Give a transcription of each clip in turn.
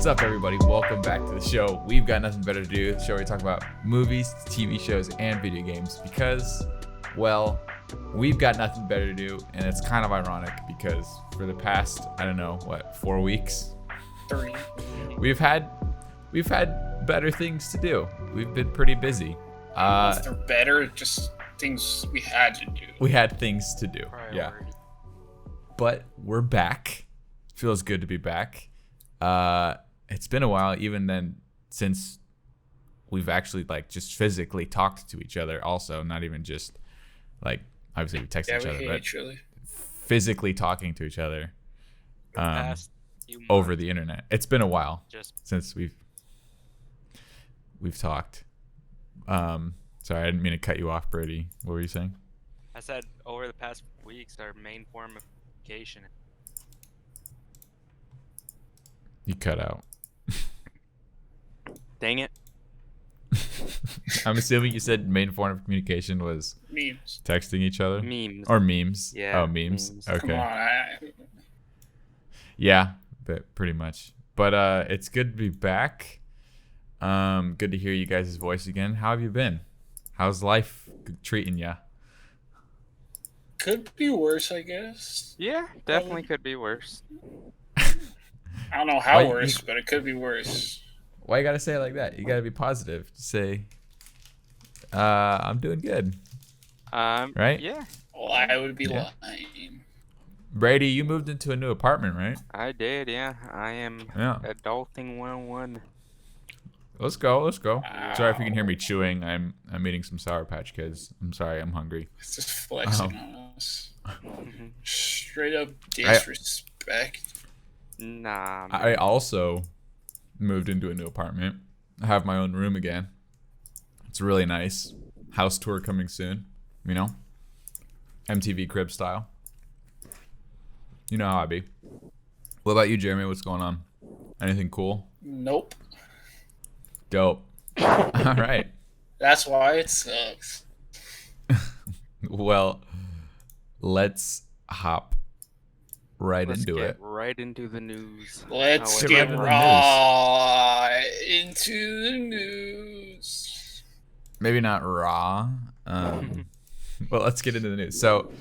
What's up, everybody? Welcome back to the show. We've got nothing better to do. The show where we talk about movies, TV shows, and video games because, well, we've got nothing better to do, and it's kind of ironic because for the past, 4 weeks? 3. We've had better things to do. We've been pretty busy. If they're better, just things we had to do. We had things to do. Priority. Yeah. But we're back. Feels good to be back. It's been a while, even then, since we've actually just physically talked to each other. Also, not even just obviously we text each other, but physically talking to each other over the internet. It's been a while since we've talked. Sorry, I didn't mean to cut you off, Brady. What were you saying? I said over the past weeks, our main form of communication. You cut out. Dang it. I'm assuming you said main form of communication was memes. Texting each other? Memes. Or memes. Yeah. Oh, memes. Okay. Come on. Yeah, but pretty much. But it's good to be back. Good to hear you guys' voice again. How have you been? How's life treating ya? Could be worse, I guess. Yeah, definitely could be worse. I don't know how worse, but it could be worse. Why you gotta say it like that? You gotta be positive. Say, I'm doing good. Right? Yeah. Well, I would be lying. Brady, you moved into a new apartment, right? I did, yeah. I am adulting 101. Let's go. Wow. Sorry if you can hear me chewing. I'm eating some Sour Patch Kids. I'm sorry, I'm hungry. It's just flexing on us. Straight up disrespect. Nah. I also moved into a new apartment. I have my own room again. It's really nice. House tour coming soon. MTV Crib style. You know how I be. What about you, Jeremy? What's going on? Anything cool? Nope. Dope. All right. That's why it sucks. Well, let's hop Let's into get it. right into the news. Let's Get get right right into the news. Maybe not raw. But let's get into the news. So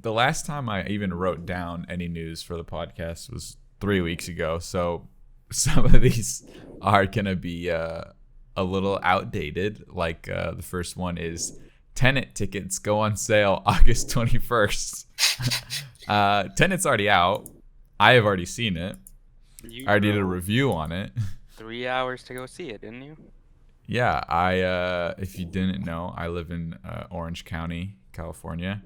the last time I even wrote down any news for the podcast was 3 weeks ago. So some of these are going to be a little outdated. The first one is Tenet tickets go on sale August 21st. Tenet's already out. I have already seen it. I already did a review on it. 3 hours to go see it, didn't you? Yeah, I if you didn't know, I live in Orange County, California,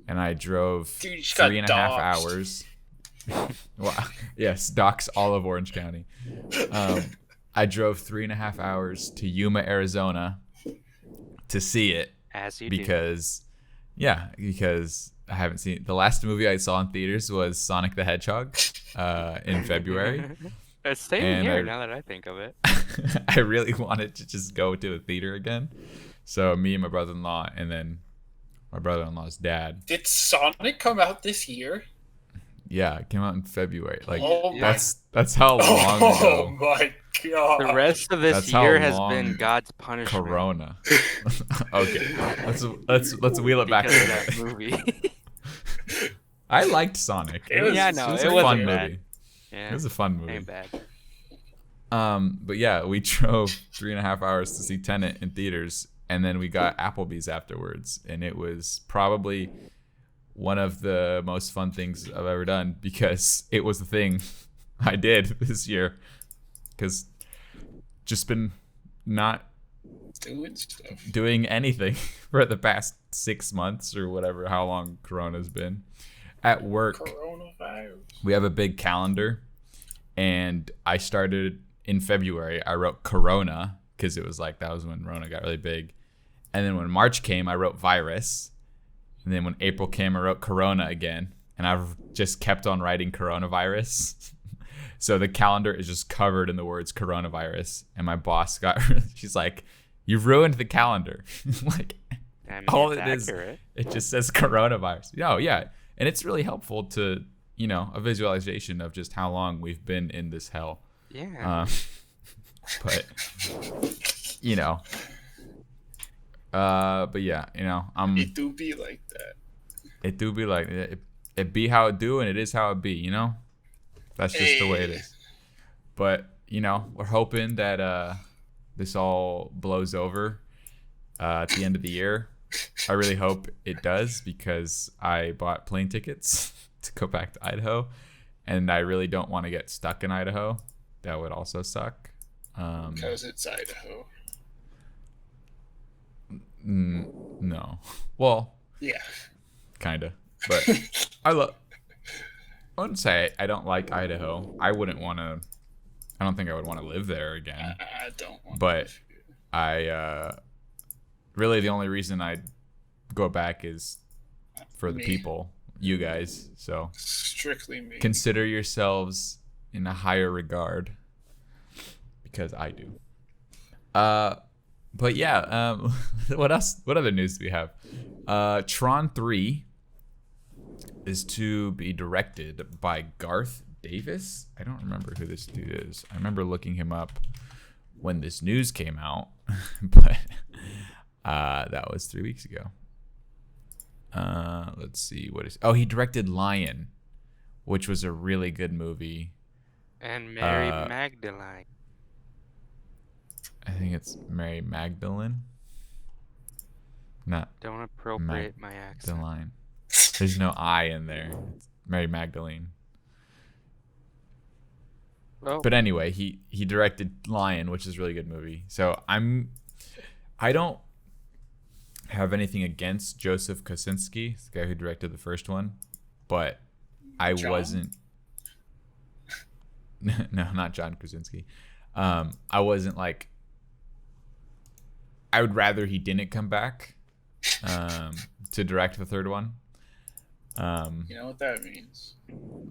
and I drove 3.5 hours. Wow. Yes, docs all of Orange County. I drove 3.5 hours to Yuma, Arizona to see it. As you because I haven't seen it. The last movie I saw in theaters was Sonic the Hedgehog in February. Same here, now that I think of it. I really wanted to just go to a theater again. So me and my brother-in-law, and then my brother-in-law's dad. Did Sonic come out this year? Yeah, it came out in February. That's how long Oh ago. my god. The rest of this year has been God's punishment. Corona. Okay, let's wheel it back to that movie. I liked Sonic. It was a fun bad. movie. Yeah, it was a fun movie. Ain't bad. But yeah, we drove 3.5 hours to see Tenet in theaters, and then we got Applebee's afterwards, and it was probably one of the most fun things I've ever done because it was the thing I did this year. Because just been not doing anything for the past 6 months or whatever, how long Corona's been. At work, Coronavirus. We have a big calendar, and I started in February. I wrote Corona because it was that was when Rona got really big. And then when March came, I wrote virus. And then when April came, I wrote Corona again. And I've just kept on writing coronavirus. So the calendar is just covered in the words coronavirus. And my boss she's like, "You've ruined the calendar." All it accurate. is, it just says coronavirus. Oh, yeah. And it's really helpful to, a visualization of just how long we've been in this hell. Yeah. But but yeah, It do be like that. it do be like it be how it do, and it is how it be. That's just the way it is. But we're hoping that this all blows over at the end of the year. I really hope it does, because I bought plane tickets to go back to Idaho, and I really don't want to get stuck in Idaho. That would also suck. Because it's Idaho. No. Well, Yeah. kind of. But I wouldn't say I don't like Idaho. I don't think I would want to live there again. I don't want But to. really the only reason I'd go back is for the Me. people, you guys. So Strictly me. consider yourselves in a higher regard, because I do. But yeah, what else? What other news do we have? Tron 3 is to be directed by Garth Davis. I don't remember who this dude is. I remember looking him up when this news came out, but that was 3 weeks ago. Let's see he directed Lion, which was a really good movie. And Mary Magdalene. I think it's Mary Magdalene. Not Don't appropriate my accent. Magdalene. There's no I in there. It's Mary Magdalene. Oh, But anyway, he directed Lion, which is a really good movie. So I don't have anything against Joseph Kosinski, the guy who directed the first one, but I John? wasn't. No, not John Krasinski. I wasn't like. I would rather he didn't come back to direct the third one. You know what that means?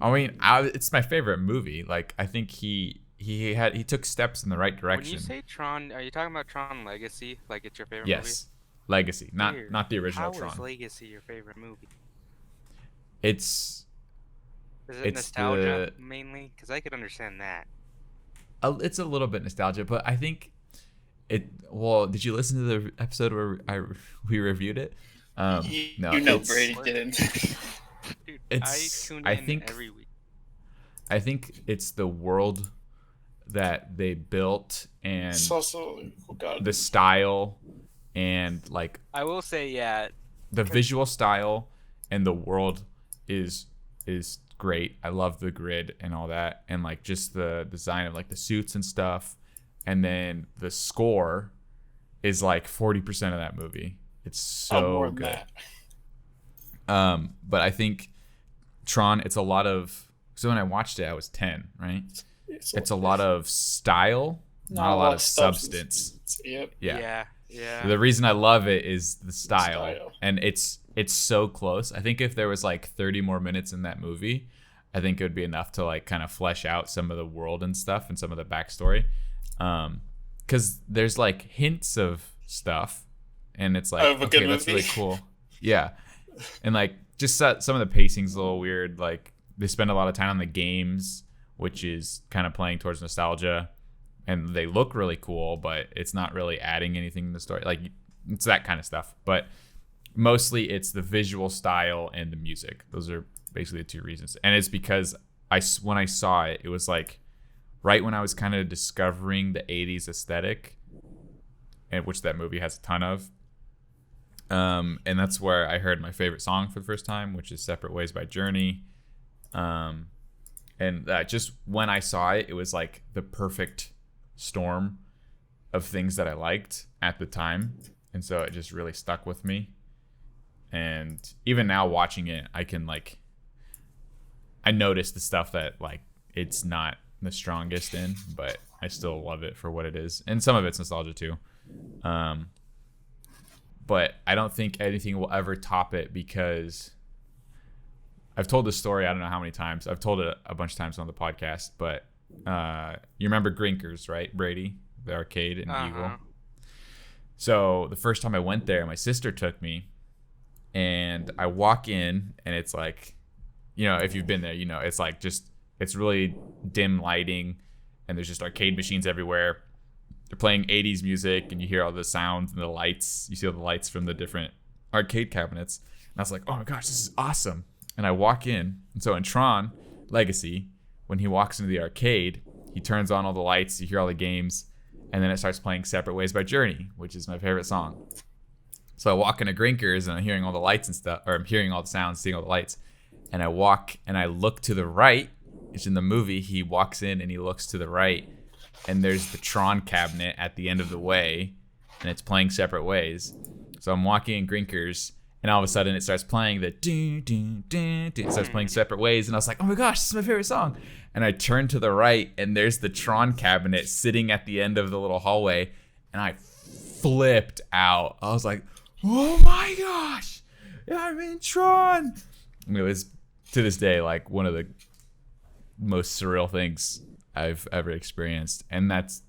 I mean, it's my favorite movie. Like, I think he took steps in the right direction. when you say Tron, are you talking about Tron Legacy? Like it's your favorite Yes, Legacy, movie? not the original How Tron. is Legacy your favorite movie? It's Is it It's nostalgia mainly? Because I could understand that. it's a little bit nostalgia, but I think Well, did you listen to the episode where we reviewed it? No, Brady didn't. Dude, It's- I tune I in think- every week. I think it's the world that they built and It's also the style and like I will say, yeah. the visual style and the world is great. I love the grid and all that, and like just the design of like the suits and stuff. And then the score is like 40% of that movie. It's so more than good. that. But I think Tron, it's a lot of. So when I watched it, I was 10, right? It's a lot of style, not a lot of substance. Yep. Yeah. Yeah. The reason I love it is the style. Style. And it's so close. I think if there was like 30 more minutes in that movie, I think it would be enough to like kind of flesh out some of the world and stuff and some of the backstory. Because there's like hints of stuff, and it's like, Of a good okay, that's movie. really cool. Yeah. And like just some of the pacing's a little weird. Like they spend a lot of time on the games, which is kind of playing towards nostalgia, and they look really cool, but it's not really adding anything to the story. Like it's that kind of stuff. But mostly it's the visual style and the music. Those are basically the two reasons. And it's because when I saw it, it was like right when I was kind of discovering the 80s aesthetic, and which that movie has a ton of. And that's where I heard my favorite song for the first time, which is Separate Ways by Journey. And just when I saw it, it was like the perfect storm of things that I liked at the time. And so it just really stuck with me. And even now watching it, I can like, I notice the stuff that like it's not the strongest in, but I still love it for what it is. And some of it's nostalgia too. But I don't think anything will ever top it, because I've told this story I don't know how many times. I've told it a bunch of times on the podcast, but you remember Grinkers, right, Brady? The arcade in Eagle. So the first time I went there, my sister took me, and I walk in, and it's like, if you've been there, it's like it's really dim lighting, and there's just arcade machines everywhere. They're playing 80s music, and you hear all the sounds and the lights. You see all the lights from the different arcade cabinets. And I was like, oh my gosh, this is awesome. And I walk in. And so in Tron Legacy, when he walks into the arcade, he turns on all the lights, you hear all the games, and then it starts playing Separate Ways by Journey, which is my favorite song. So I walk into Grinkers, and I'm hearing all the lights and stuff, or I'm hearing all the sounds, seeing all the lights. And I walk, and I look to the right. It's in the movie. He walks in, and he looks to the right, and there's the Tron cabinet at the end of the way, and it's playing Separate Ways. So I'm walking in Grinkers, and all of a sudden it starts playing the doo doo doo doo. It starts playing Separate Ways, and I was like, oh my gosh, this is my favorite song. And I turn to the right, and there's the Tron cabinet sitting at the end of the little hallway, and I flipped out. I was like, oh my gosh, I'm in Tron. I mean, it was, to this day, like one of the most surreal things I've ever experienced, and that's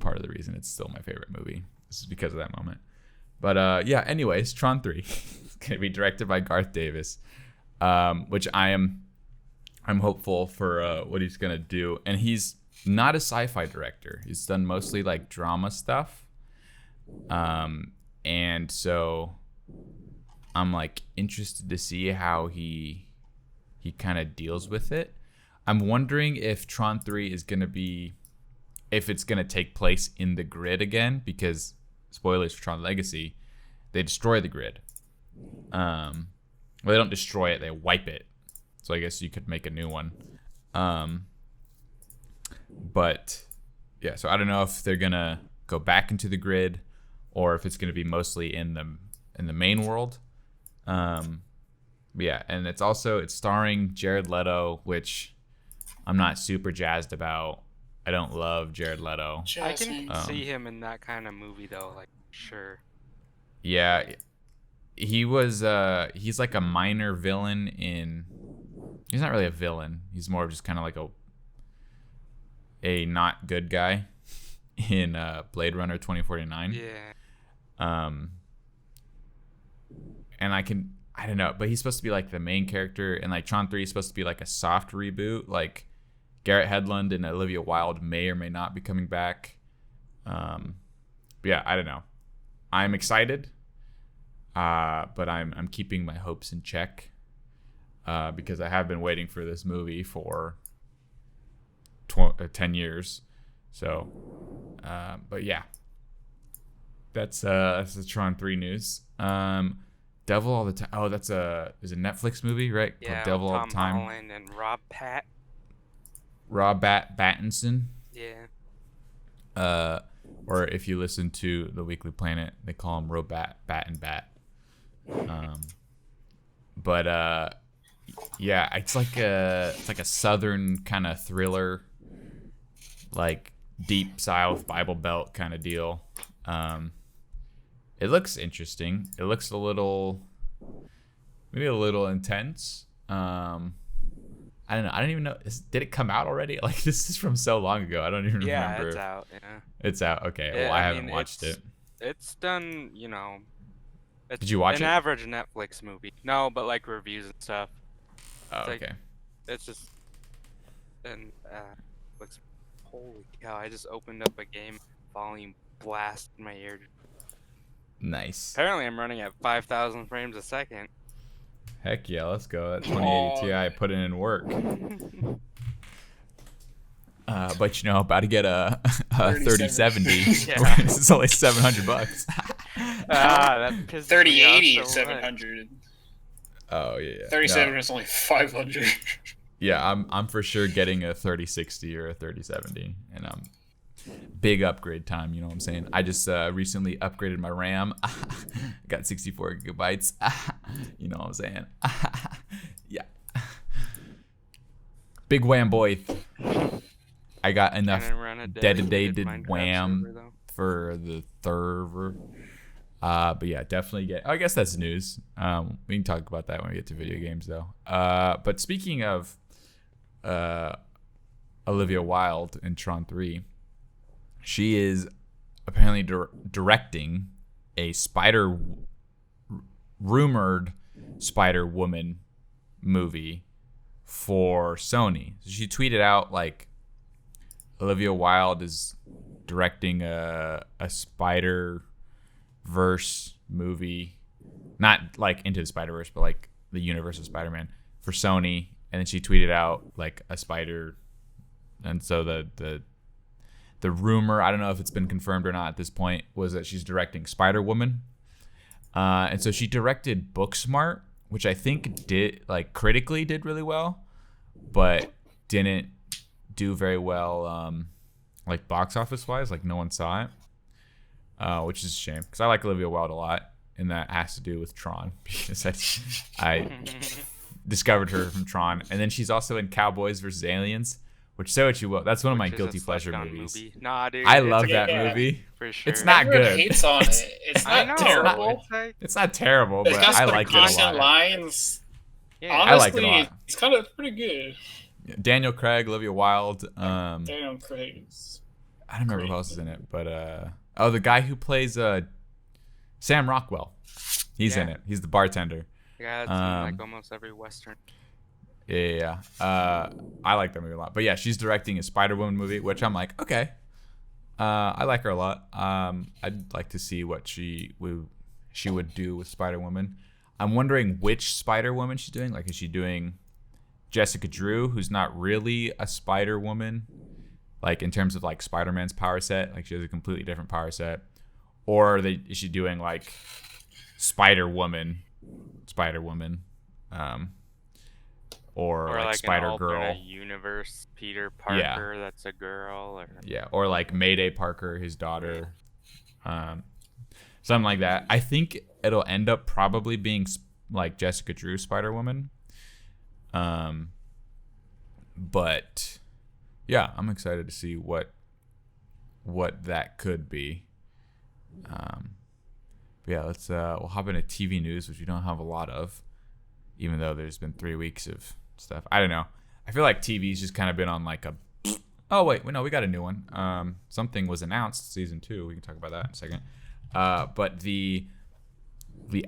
part of the reason it's still my favorite movie. This is because of that moment. But yeah, anyways, Tron 3 is gonna be directed by Garth Davis, which I'm hopeful for what he's gonna do. And he's not a sci-fi director. He's done mostly like drama stuff, and so I'm like interested to see how he kind of deals with it. I'm wondering if Tron 3 is going to be, if it's going to take place in the grid again, because spoilers for Tron Legacy, they destroy the grid. Well, they don't destroy it, they wipe it. So I guess you could make a new one. But yeah, so I don't know if they're going to go back into the grid or if it's going to be mostly in the main world. Yeah, and it's starring Jared Leto, which I'm not super jazzed about. I don't love Jared Leto. I can see him in that kind of movie though, like sure. Yeah, he's like a minor villain in. He's not really a villain. He's more of just kind of like a not good guy in Blade Runner 2049. Yeah. And I don't know, but he's supposed to be like the main character, and like Tron 3 is supposed to be like a soft reboot. Like Garrett Hedlund and Olivia Wilde may or may not be coming back. But yeah, I don't know. I'm excited, but I'm keeping my hopes in check because I have been waiting for this movie for 10 years. So, but yeah, that's the Tron 3 news. Devil All the Time. Oh, there's a Netflix movie, right? Yeah, Devil All Tom the Time. Holland and Rob Pattinson. Yeah. Or if you listen to The Weekly Planet, they call him Robat Bat and Bat. But yeah, it's like a southern kind of thriller, like deep South Bible Belt kind of deal. It looks interesting. It looks maybe a little intense. I don't know. I don't even know. Did it come out already? Like, this is from so long ago. I don't even remember. Yeah, it's out. Yeah. It's out. Okay. Yeah, well, I haven't watched it. It's done, It's Did you watch an it? average Netflix movie. No, but like reviews and stuff. Oh, It's like- okay. It's just, and looks. Holy cow! I just opened up a game, volume blast in my ear. Nice. Apparently, I'm running at 5,000 frames a second. Heck yeah, let's go. That 2080 Ti put it in work. But about to get a 3070. Yeah. It's only $700. That pisses me off 3080 so is much. 700. Oh yeah. 37 No. is only 500. Yeah, I'm for sure getting a 3060 or a 3070, and big upgrade time. You know what I'm saying? I just recently upgraded my RAM. Got 64 gigabytes. You know what I'm saying? Yeah. Big wham boy. I got enough Can I run a dedicated Minecraft wham server, though? for the server. But yeah, definitely get. I guess that's news. We can talk about that when we get to video games, though. But speaking of Olivia Wilde in Tron 3, she is apparently directing a rumored Spider-Woman movie for Sony. So she tweeted out like Olivia Wilde is directing a Spider-Verse movie, not like Into the Spider-Verse, but like the universe of Spider-Man for Sony. And then she tweeted out like a spider, and so the rumor, I don't know if it's been confirmed or not at this point, was that she's directing Spider-Woman. And so she directed Booksmart, which I think did like critically did really well, but didn't do very well like box office wise. Like no one saw it, which is a shame because I like Olivia Wilde a lot, and that has to do with Tron because I discovered her from Tron. And then she's also in Cowboys vs. Aliens, which say what you will, that's one of my guilty pleasure movies. Movie. Nah, dude, I love that movie. For sure. It's not Everyone good. hates on it. It's not terrible. It's not terrible, It's but got I some like it a constant lot. lines. Yeah, Honestly, I like it a lot. it's kind of pretty good. Daniel Craig, Olivia Wilde. Daniel Craig. I don't remember who else is in it, but the guy who plays Sam Rockwell, he's in it. He's the bartender. Yeah, it's in like almost every Western. Yeah. I like that movie a lot. But yeah, she's directing a Spider-Woman movie, which I'm like, okay. I like her a lot. I'd like to see what she would do with Spider-Woman. I'm wondering which Spider-Woman she's doing. Like, is she doing Jessica Drew, who's not really a Spider-Woman, like in terms of like Spider-Man's power set? Like, she has a completely different power set. Or is she doing like Spider-Woman, or like Spider-Girl. An alternate universe Peter Parker that's a girl. Or like Mayday Parker, his daughter. Something like that. I think it'll end up probably being like Jessica Drew Spider-Woman. But yeah, I'm excited to see what that could be. But yeah, let's we'll hop into TV news, which we don't have a lot of, even though there's been 3 weeks of stuff. I don't know. I feel like TV's just kind of been on like a. Oh wait, no, we got a new one. Something was announced, season 2. We can talk about that in a second. But the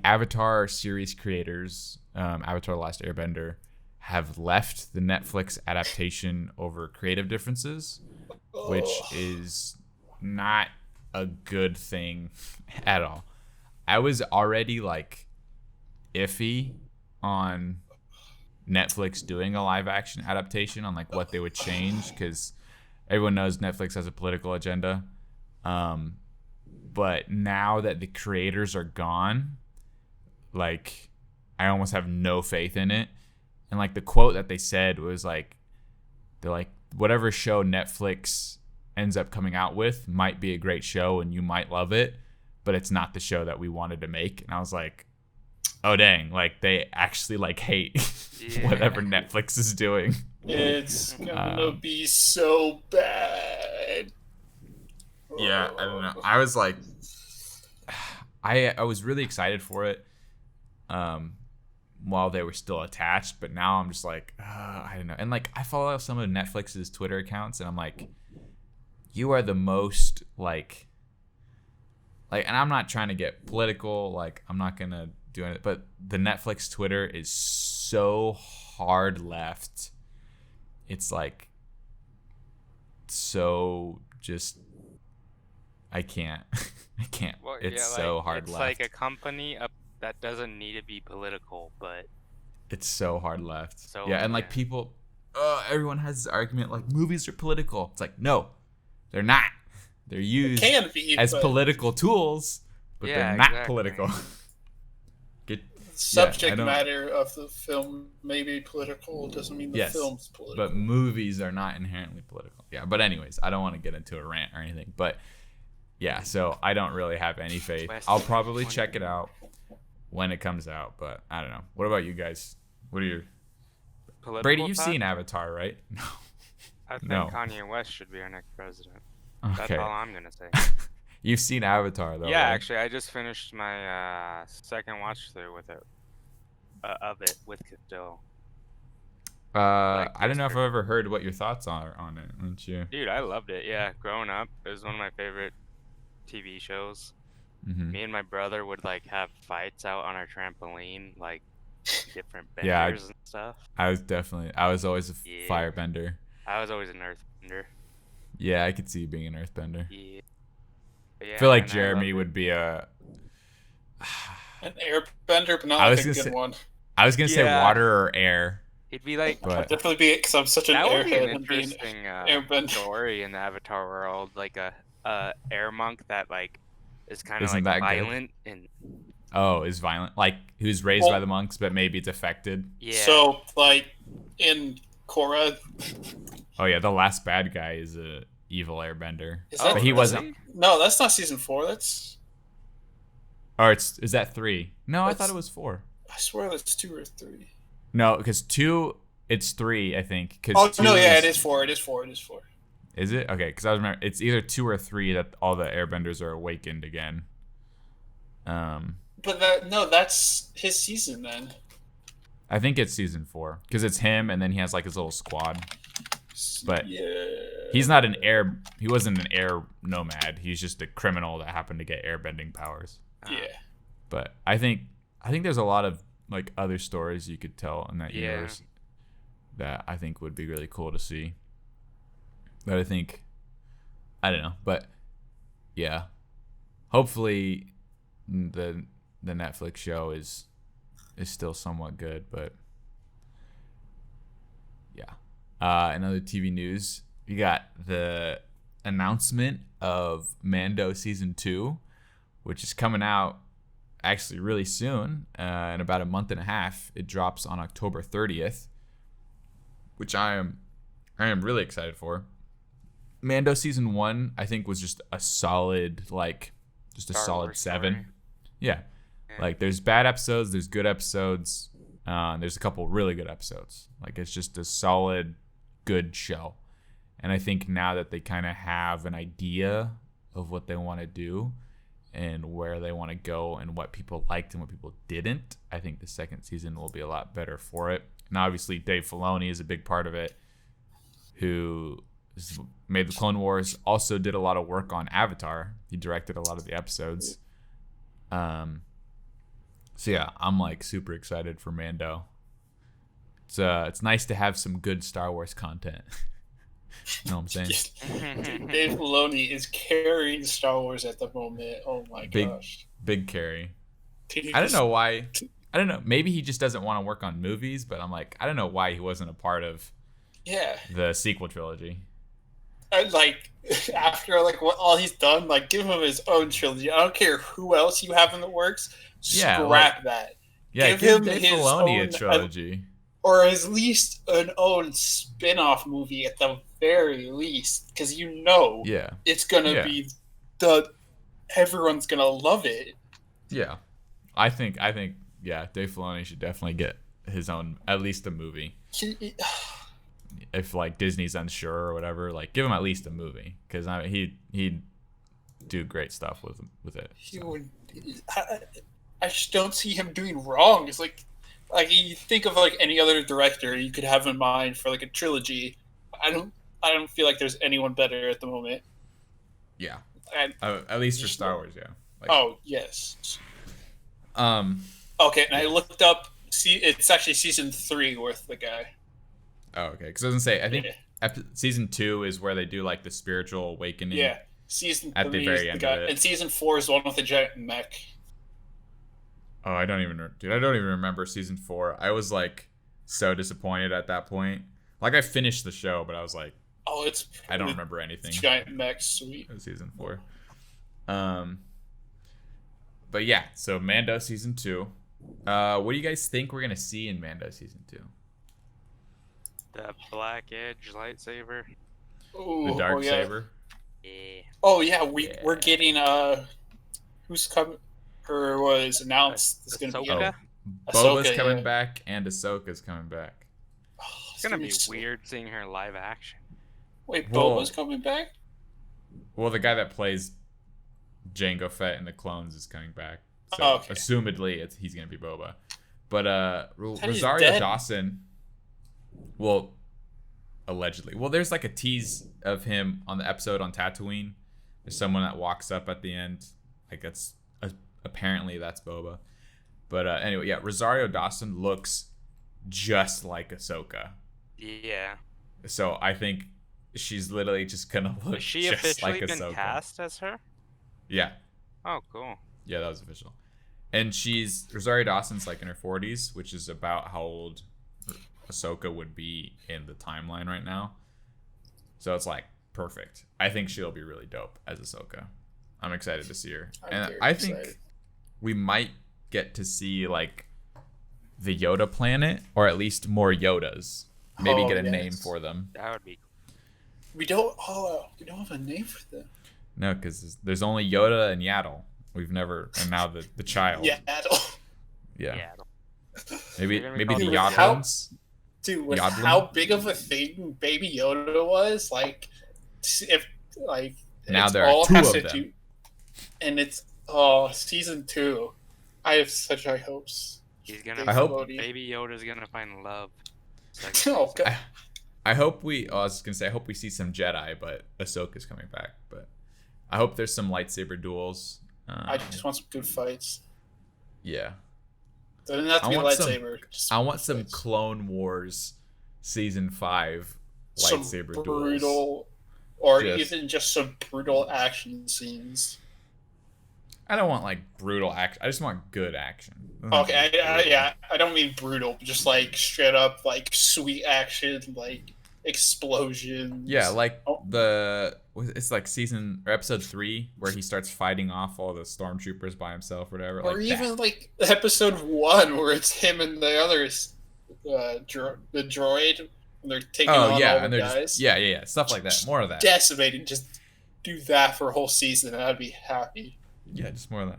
Avatar series creators, Avatar: The Last Airbender, have left the Netflix adaptation over creative differences, which is not a good thing at all. I was already like iffy on Netflix doing a live action adaptation on like what they would change, because everyone knows Netflix has a political agenda. But now that the creators are gone, like I almost have no faith in it. And like the quote that they said was like, they're like, whatever show Netflix ends up coming out with might be a great show and you might love it, but it's not the show that we wanted to make. And I was like, oh dang, like they actually like hate whatever Netflix is doing. It's gonna be so bad. Yeah, I don't know. I was like, I was really excited for it while they were still attached, but now I'm just like, I don't know. And like I follow some of Netflix's Twitter accounts, and I'm like, you are the most like, and I'm not trying to get political, like I'm not gonna do it, but the Netflix Twitter is so hard left. It's like so just I can't. Well, it's so hard it's left. It's like a company that doesn't need to be political, but it's so hard left. So, yeah, and like people, everyone has this argument like movies are political. It's like, no, they're not. They're used as political tools, but they're not political. Subject matter of the film may be political, doesn't mean the film's political. But movies are not inherently political. Yeah, but anyways, I don't want to get into a rant or anything, but yeah, so I don't really have any faith. I'll probably check it out when it comes out, but I don't know. What about you guys? What are your political Brady, you've seen Avatar, right? No. I think Kanye West should be our next president. Okay. That's all I'm gonna say. You've seen Avatar, though. Yeah, right? actually, I just finished my second watch through with it. Of it with Castile. I don't know if I've ever heard what your thoughts are on it. Aren't you? Dude, I loved it. Yeah, growing up, it was one of my favorite TV shows. Mm-hmm. Me and my brother would like have fights out on our trampoline, like different benders and stuff. I was always a firebender. I was always an earthbender. Yeah, I could see you being an earthbender. Yeah. I feel like and Jeremy would be a. An airbender, but not I was like a gonna good say one. I was gonna say Yeah. water or air, He'd be like, I'd but definitely be because I'm such an that would be an airhead and being interesting airbender. story in the Avatar world, like a air monk that like is kind of Isn't like that good? violent and is violent, like who's raised by the monks, but maybe it's affected. yeah. So like in Korra, Oh yeah, the last bad guy is a evil airbender, is that but he really? wasn't. No, that's not season 4. That's Or is that 3? No, I thought That's- it was 4. I swear that's 2 or 3. No, because 2, it's 3, I think. Oh Cause 2 no, yeah, it is 4. It is 4. It is 4. Is it? Okay, because I remember it's either 2 or 3 that all the airbenders are awakened again. But that's his season then. I think it's season 4 because it's him, and then he has like his little squad. But yeah, he's not an air. He wasn't an air nomad. He's just a criminal that happened to get airbending powers. yeah. But I think there's a lot of like other stories you could tell in that Yeah. universe that I think would be really cool to see. But I don't know. But yeah, hopefully the Netflix show is still somewhat good. But yeah, in other TV news, you got the announcement of Mando season 2, which is coming out actually really soon, in about a month and a half. It drops on October 30th, which I am really excited for. Mando season 1, I think, was just a solid, like, just a Star solid Wars 7. story. Yeah. Like, there's bad episodes, there's good episodes, there's a couple really good episodes. Like, it's just a solid, good show. And I think now that they kind of have an idea of what they want to do and where they want to go and what people liked and what people didn't, I think the second season will be a lot better for it. And obviously Dave Filoni is a big part of it, who made the Clone Wars, also did a lot of work on Avatar. He directed a lot of the episodes. So yeah, I'm like super excited for Mando. It's nice to have some good Star Wars content. You know what I'm saying? Dude, Dave Filoni is carrying Star Wars at the moment. Oh my gosh. Big carry. Dude, I don't know why. I don't know. Maybe he just doesn't want to work on movies, but I'm like, I don't know why he wasn't a part of the sequel trilogy. Like after like what all he's done, like give him his own trilogy. I don't care who else you have in the works. Scrap that. Yeah, give him Dave his Filoni a own trilogy. or at least an own spin-off movie at the very least, because it's gonna be everyone's gonna love it. Yeah, I think Dave Filoni should definitely get his own, at least a movie. If like Disney's unsure or whatever, like give him at least a movie, because he'd do great stuff with it. He would. I just don't see him doing wrong. It's like you think of like any other director you could have in mind for like a trilogy. I don't feel like there's anyone better at the moment. Yeah, at least for Star Wars, yeah. Like, oh yes. Okay, and I looked up. See, it's actually season 3 with the guy. Oh, okay. Because I was gonna say, I think season 2 is where they do like the spiritual awakening. Yeah, season 3 at the very end of it. And season 4 is the one with the giant mech. Oh, I don't even remember season 4. I was like so disappointed at that point. Like I finished the show, but I was like, I don't remember anything. Giant mech, sweet. Season 4. But yeah, so Mando season 2. What do you guys think we're gonna see in Mando season 2? The Black Edge lightsaber. Ooh, the dark yeah. saber. Yeah. Oh yeah, we're getting who's coming or was announced is going to be Ahsoka? Boba's coming back and Ahsoka's coming back. Oh, It's gonna be weird seeing her live action. Wait, Boba's coming back? Well, the guy that plays Jango Fett in the clones is coming back. So assumedly he's gonna be Boba. But Rosario Dawson, well, allegedly. Well, there's like a tease of him on the episode on Tatooine. There's someone that walks up at the end. Like that's apparently that's Boba. But anyway, yeah, Rosario Dawson looks just like Ahsoka. Yeah. So I think she's literally just gonna look Has she just officially like been Ahsoka. cast as her? Yeah, Oh, cool. yeah, that was official. And she's Rosario Dawson's like in her 40s, which is about how old Ahsoka would be in the timeline right now. So it's like perfect. I think she'll be really dope as Ahsoka. I'm excited to see her, and I think we might get to see like the Yoda planet, or at least more Yodas. Maybe get a name for them. That would be. We don't. Oh, we don't have a name for them. No, because there's only Yoda and Yaddle. We've never, and now the child. Yaddle. Yeah. Maybe Maybe call the them Yoddlings. Dude, with Yoddling? how big of a thing Baby Yoda was, like, if like Now it's there are all two has of to them. do- and it's season 2. I have such high hopes. He's gonna. I hope- Baby Yoda's gonna find love. Oh god. I hope I was gonna say I hope we see some Jedi, but Ahsoka's coming back. But I hope there's some lightsaber duels. I just want some good fights. Yeah. Doesn't have to I be a want some- lightsaber. Just I want some fights. Clone Wars season 5 Some lightsaber duels. brutal, or Just- even just some brutal action scenes. I don't want like brutal action. I just want good action. Okay, I don't mean brutal, but just like straight up like sweet action, like explosions. Yeah, like Oh. it's like season or episode 3 where he starts fighting off all the stormtroopers by himself or whatever. Or like even that. like episode 1 where it's him and the others, the droid, and they're taking on all and the they're guys. just yeah, stuff like that. More of that. Decimating. Just do that for a whole season, and I'd be happy. Yeah, just more of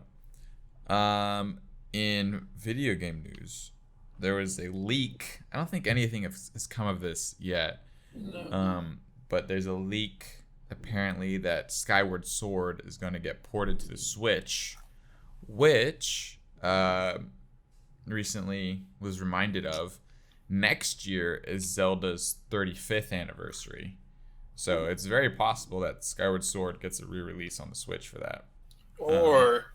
that. In video game news, there was a leak. I don't think anything has come of this yet. No. But there's a leak apparently that Skyward Sword is going to get ported to the Switch, which recently was reminded of. Next year is Zelda's 35th anniversary. So it's very possible that Skyward Sword gets a re-release on the Switch for that. Or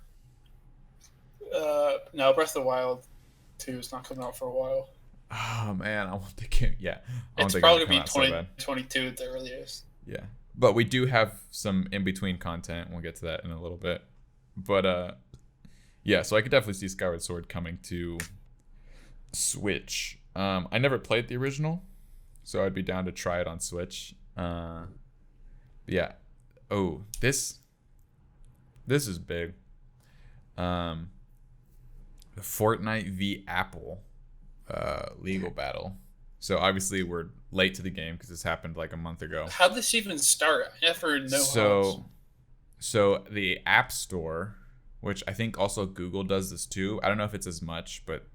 no, Breath of the Wild 2 is not coming out for a while. Oh man, I want the game. Yeah, I want It's the probably game gonna to be come out so bad. 2022 at the earliest. Yeah, but we do have some in between content. We'll get to that in a little bit. But yeah, so I could definitely see Skyward Sword coming to Switch. I never played the original, so I'd be down to try it on Switch. Yeah. Oh, this is big. The Fortnite v Apple legal battle. So obviously we're late to the game because this happened like a month ago. How'd this even start? I never know. how So the App Store, which I think also Google does this too. I don't know if it's as much, but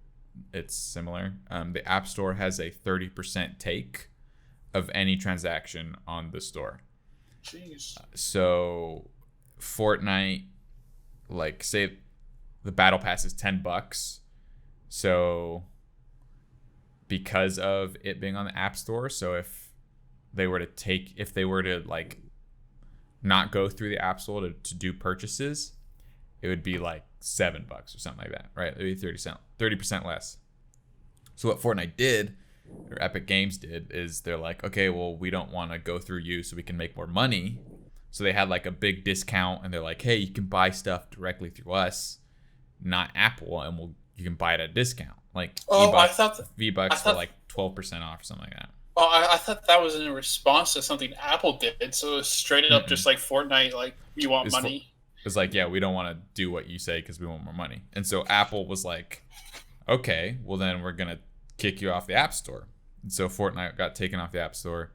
it's similar. The App Store has a 30% take of any transaction on the store. Jeez. So Fortnite, like say the battle pass is $10. So because of it being on the App Store, so if they were to like not go through the App Store to do purchases, it would be like $7 or something like that, right? It would be 30% less. So what Fortnite did, or Epic Games did, is they're like, okay, well, we don't want to go through you so we can make more money. So they had like a big discount, and they're like, hey, you can buy stuff directly through us, not Apple, and you can buy it at a discount. Like V-Bucks for like 12% off or something like that. Oh, I thought that was in response to something Apple did. So it was straight up just like Fortnite, like, we want money. It's like, yeah, we don't want to do what you say because we want more money. And so Apple was like, okay, well then we're going to kick you off the App Store. And so Fortnite got taken off the App Store.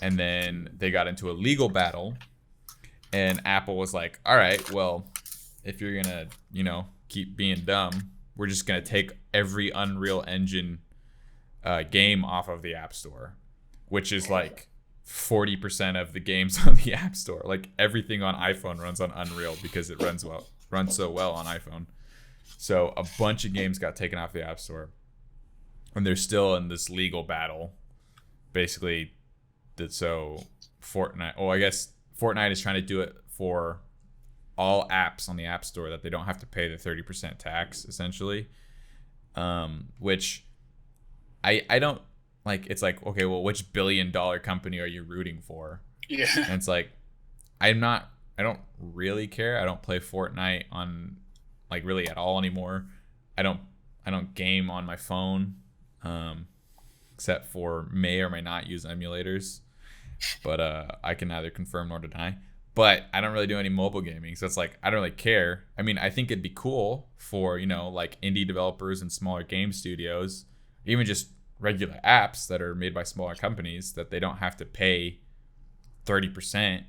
And then they got into a legal battle. And Apple was like, all right, well, if you're going to, keep being dumb, we're just going to take every Unreal Engine game off of the App Store, which is like 40% of the games on the App Store. Like everything on iPhone runs on Unreal because it runs so well on iPhone. So a bunch of games got taken off the App Store, and they're still in this legal battle. Basically, so Fortnite. Oh, I guess Fortnite is trying to do it for all apps on the App Store that they don't have to pay the 30% tax, essentially. Which I don't like it's like, okay, well, which billion-dollar company are you rooting for? Yeah. And it's like, I don't really care. I don't play Fortnite on like really at all anymore. I don't game on my phone, except for may or may not use emulators. But I can neither confirm nor deny. But I don't really do any mobile gaming, so it's like I don't really care. I mean, I think it'd be cool for, like indie developers and smaller game studios, even just regular apps that are made by smaller companies, that they don't have to pay 30%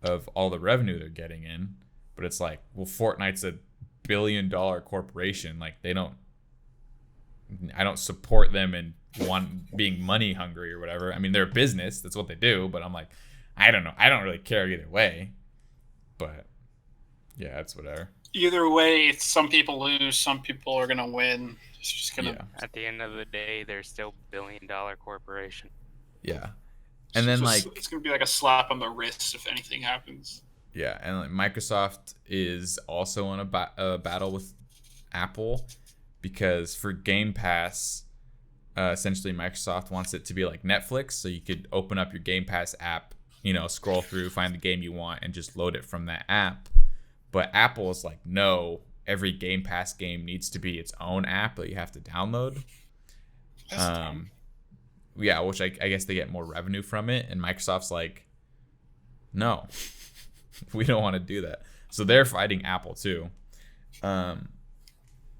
of all the revenue they're getting in. But it's like, well, Fortnite's a billion-dollar corporation. Like I don't support them in being money hungry or whatever. I mean, they're a business. That's what they do. But I'm like, I don't know. I don't really care either way. But yeah, it's whatever. Either way, some people lose, some people are gonna win. It's just gonna. Yeah. At the end of the day, they're still billion-dollar corporation. Yeah. And then it's gonna be like a slap on the wrist if anything happens. Yeah, and like Microsoft is also in a battle with Apple, because for Game Pass, essentially Microsoft wants it to be like Netflix, so you could open up your Game Pass app, scroll through, find the game you want, and just load it from that app. But Apple is like, no, every Game Pass game needs to be its own app that you have to download. That's dumb. Yeah, which I guess they get more revenue from it, and Microsoft's like, no, we don't want to do that. So they're fighting Apple too,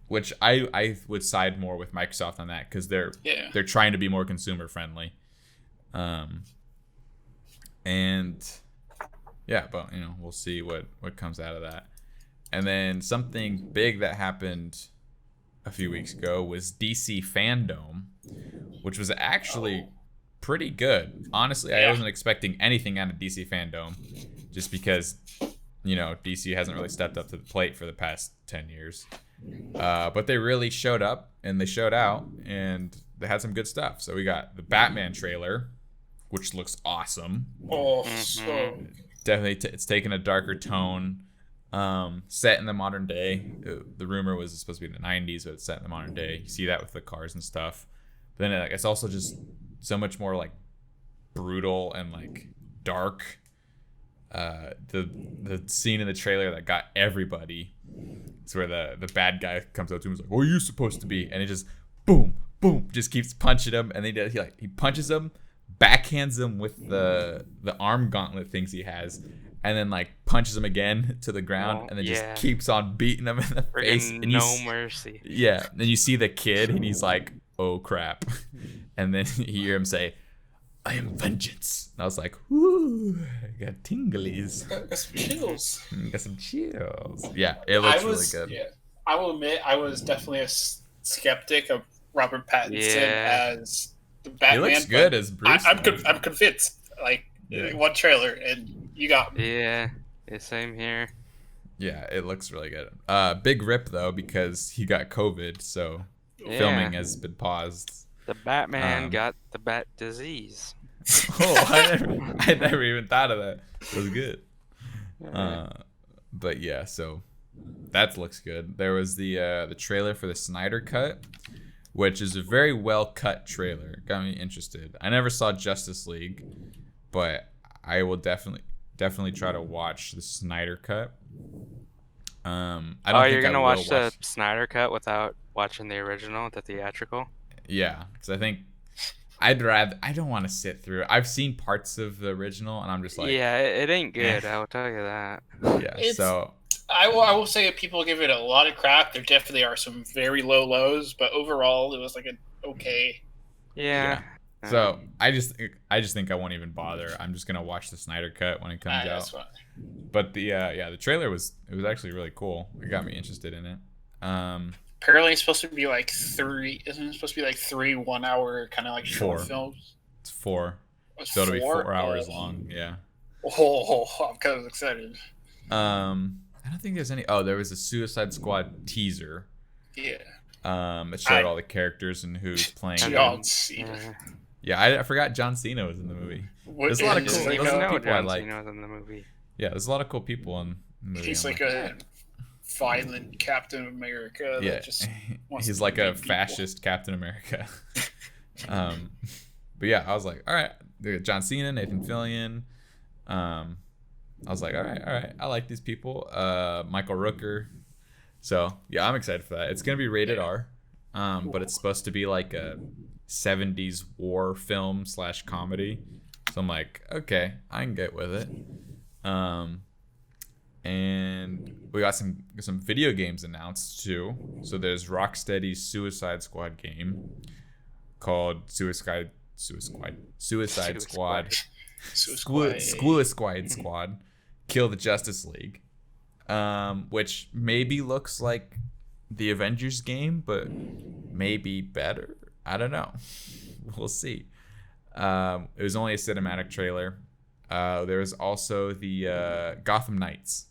which I would side more with Microsoft on that, because they're trying to be more consumer friendly, and yeah, but we'll see what comes out of that. And then something big that happened a few weeks ago was DC Fandom, which was actually pretty good. Honestly, I wasn't expecting anything out of DC Fandom, just because, DC hasn't really stepped up to the plate for the past 10 years. But they really showed up, and they showed out, and they had some good stuff. So we got the Batman trailer, which looks awesome. Oh, so Definitely, it's taken a darker tone. Set in the modern day. The rumor was it's supposed to be in the 90s, but it's set in the modern day. You see that with the cars and stuff. But then it's also just so much more like brutal and like dark. The scene in the trailer that got everybody, it's where the bad guy comes up to him and is like, "What are you supposed to be?" And it just boom, boom, just keeps punching him, and he punches him, backhands him with the arm gauntlet things he has, and then like punches him again to the ground, and then just keeps on beating him in the face. And no mercy. Yeah. Then you see the kid, and he's like, "Oh crap!" And then you hear him say, "I am vengeance." And I was like, "Whoo, I got tinglies." Got some chills. Got some chills. Yeah, it looks really good. Yeah, I will admit, I was definitely a skeptic of Robert Pattinson as the Batman. He looks good as Bruce. I'm convinced. Like one trailer, and you got me. Yeah, same here. Yeah, it looks really good. Big rip though, because he got COVID, so filming has been paused. The Batman got the bat disease. Oh, I never even thought of that. It was good. But yeah, so that looks good. There was the trailer for the Snyder Cut, which is a very well cut trailer. Got me interested. I never saw Justice League, but I will definitely try to watch the Snyder Cut. You're gonna watch the Snyder Cut without watching the original, the theatrical? Yeah, because I think I don't want to sit through it. I've seen parts of the original, and I'm just like, yeah, it ain't good. I will tell you that. Yeah, so I will say people give it a lot of crap. There definitely are some very low lows, but overall, it was like an okay. Yeah. So I just think I won't even bother. I'm just gonna watch the Snyder Cut when it comes out. That's fine. But the trailer was actually really cool. It got me interested in it. Apparently, it's supposed to be like three. Isn't it supposed to be like 3 1 hour kind of like short films? It's 4. So it'll be 4 hours long. Yeah. Oh, I'm kind of excited. I don't think there's any. Oh, there was a Suicide Squad teaser. Yeah. It showed all the characters and who's playing. John Cena. Yeah, I forgot John Cena was in the movie. There's a lot of cool people I like. Cena was in the movie. Yeah, there's a lot of cool people in the movie. He's like a violent Captain America. Yeah, that just wants he's to like a beat people. fascist Captain America. But yeah, I was like, all right, they got John Cena, Nathan Fillion. I was like, all right, I like these people. Michael Rooker. So yeah, I'm excited for that. It's gonna be rated R, but it's supposed to be like a 70s war film / comedy. So I'm like, okay, I can get with it. And we got some video games announced too. So there's Rocksteady's Suicide Squad game called Suicide Squad. Kill the Justice League. Which maybe looks like the Avengers game, but maybe better. I don't know. We'll see. It was only a cinematic trailer. There was also the Gotham Knights.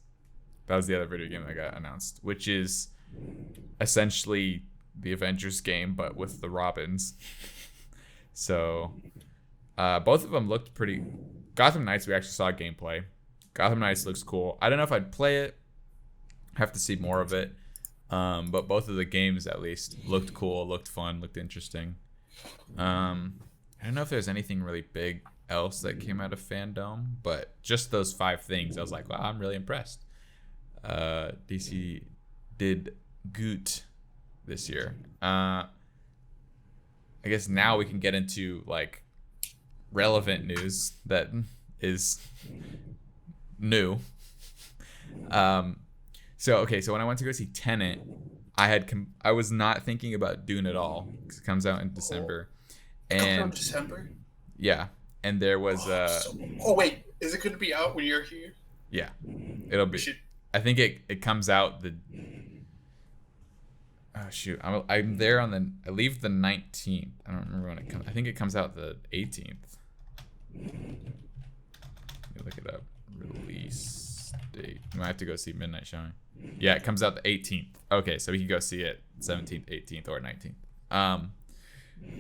That was the other video game that got announced, which is essentially the Avengers game, but with the Robins. So both of them looked pretty. Gotham Knights, we actually saw gameplay. Gotham Knights looks cool. I don't know if I'd play it. Have to see more of it. But both of the games at least looked cool, looked fun, looked interesting. I don't know if there's anything really big else that came out of Fandom, but just those 5 things, I was like, wow, I'm really impressed. DC did good this year. I guess now we can get into like relevant news that is new. So when I went to go see Tenet, I was not thinking about Dune at all because it comes out in December. And December? Yeah, and there was wait, is it going to be out when you're here? Yeah, it'll be. I think it comes out the. Oh shoot! I'm there on I leave the 19th. I don't remember when it comes. I think it comes out the 18th. Let me look it up. Release date. We might have to go see Midnight Showing. Yeah, it comes out the 18th. Okay, so we can go see it 17th, 18th, or 19th.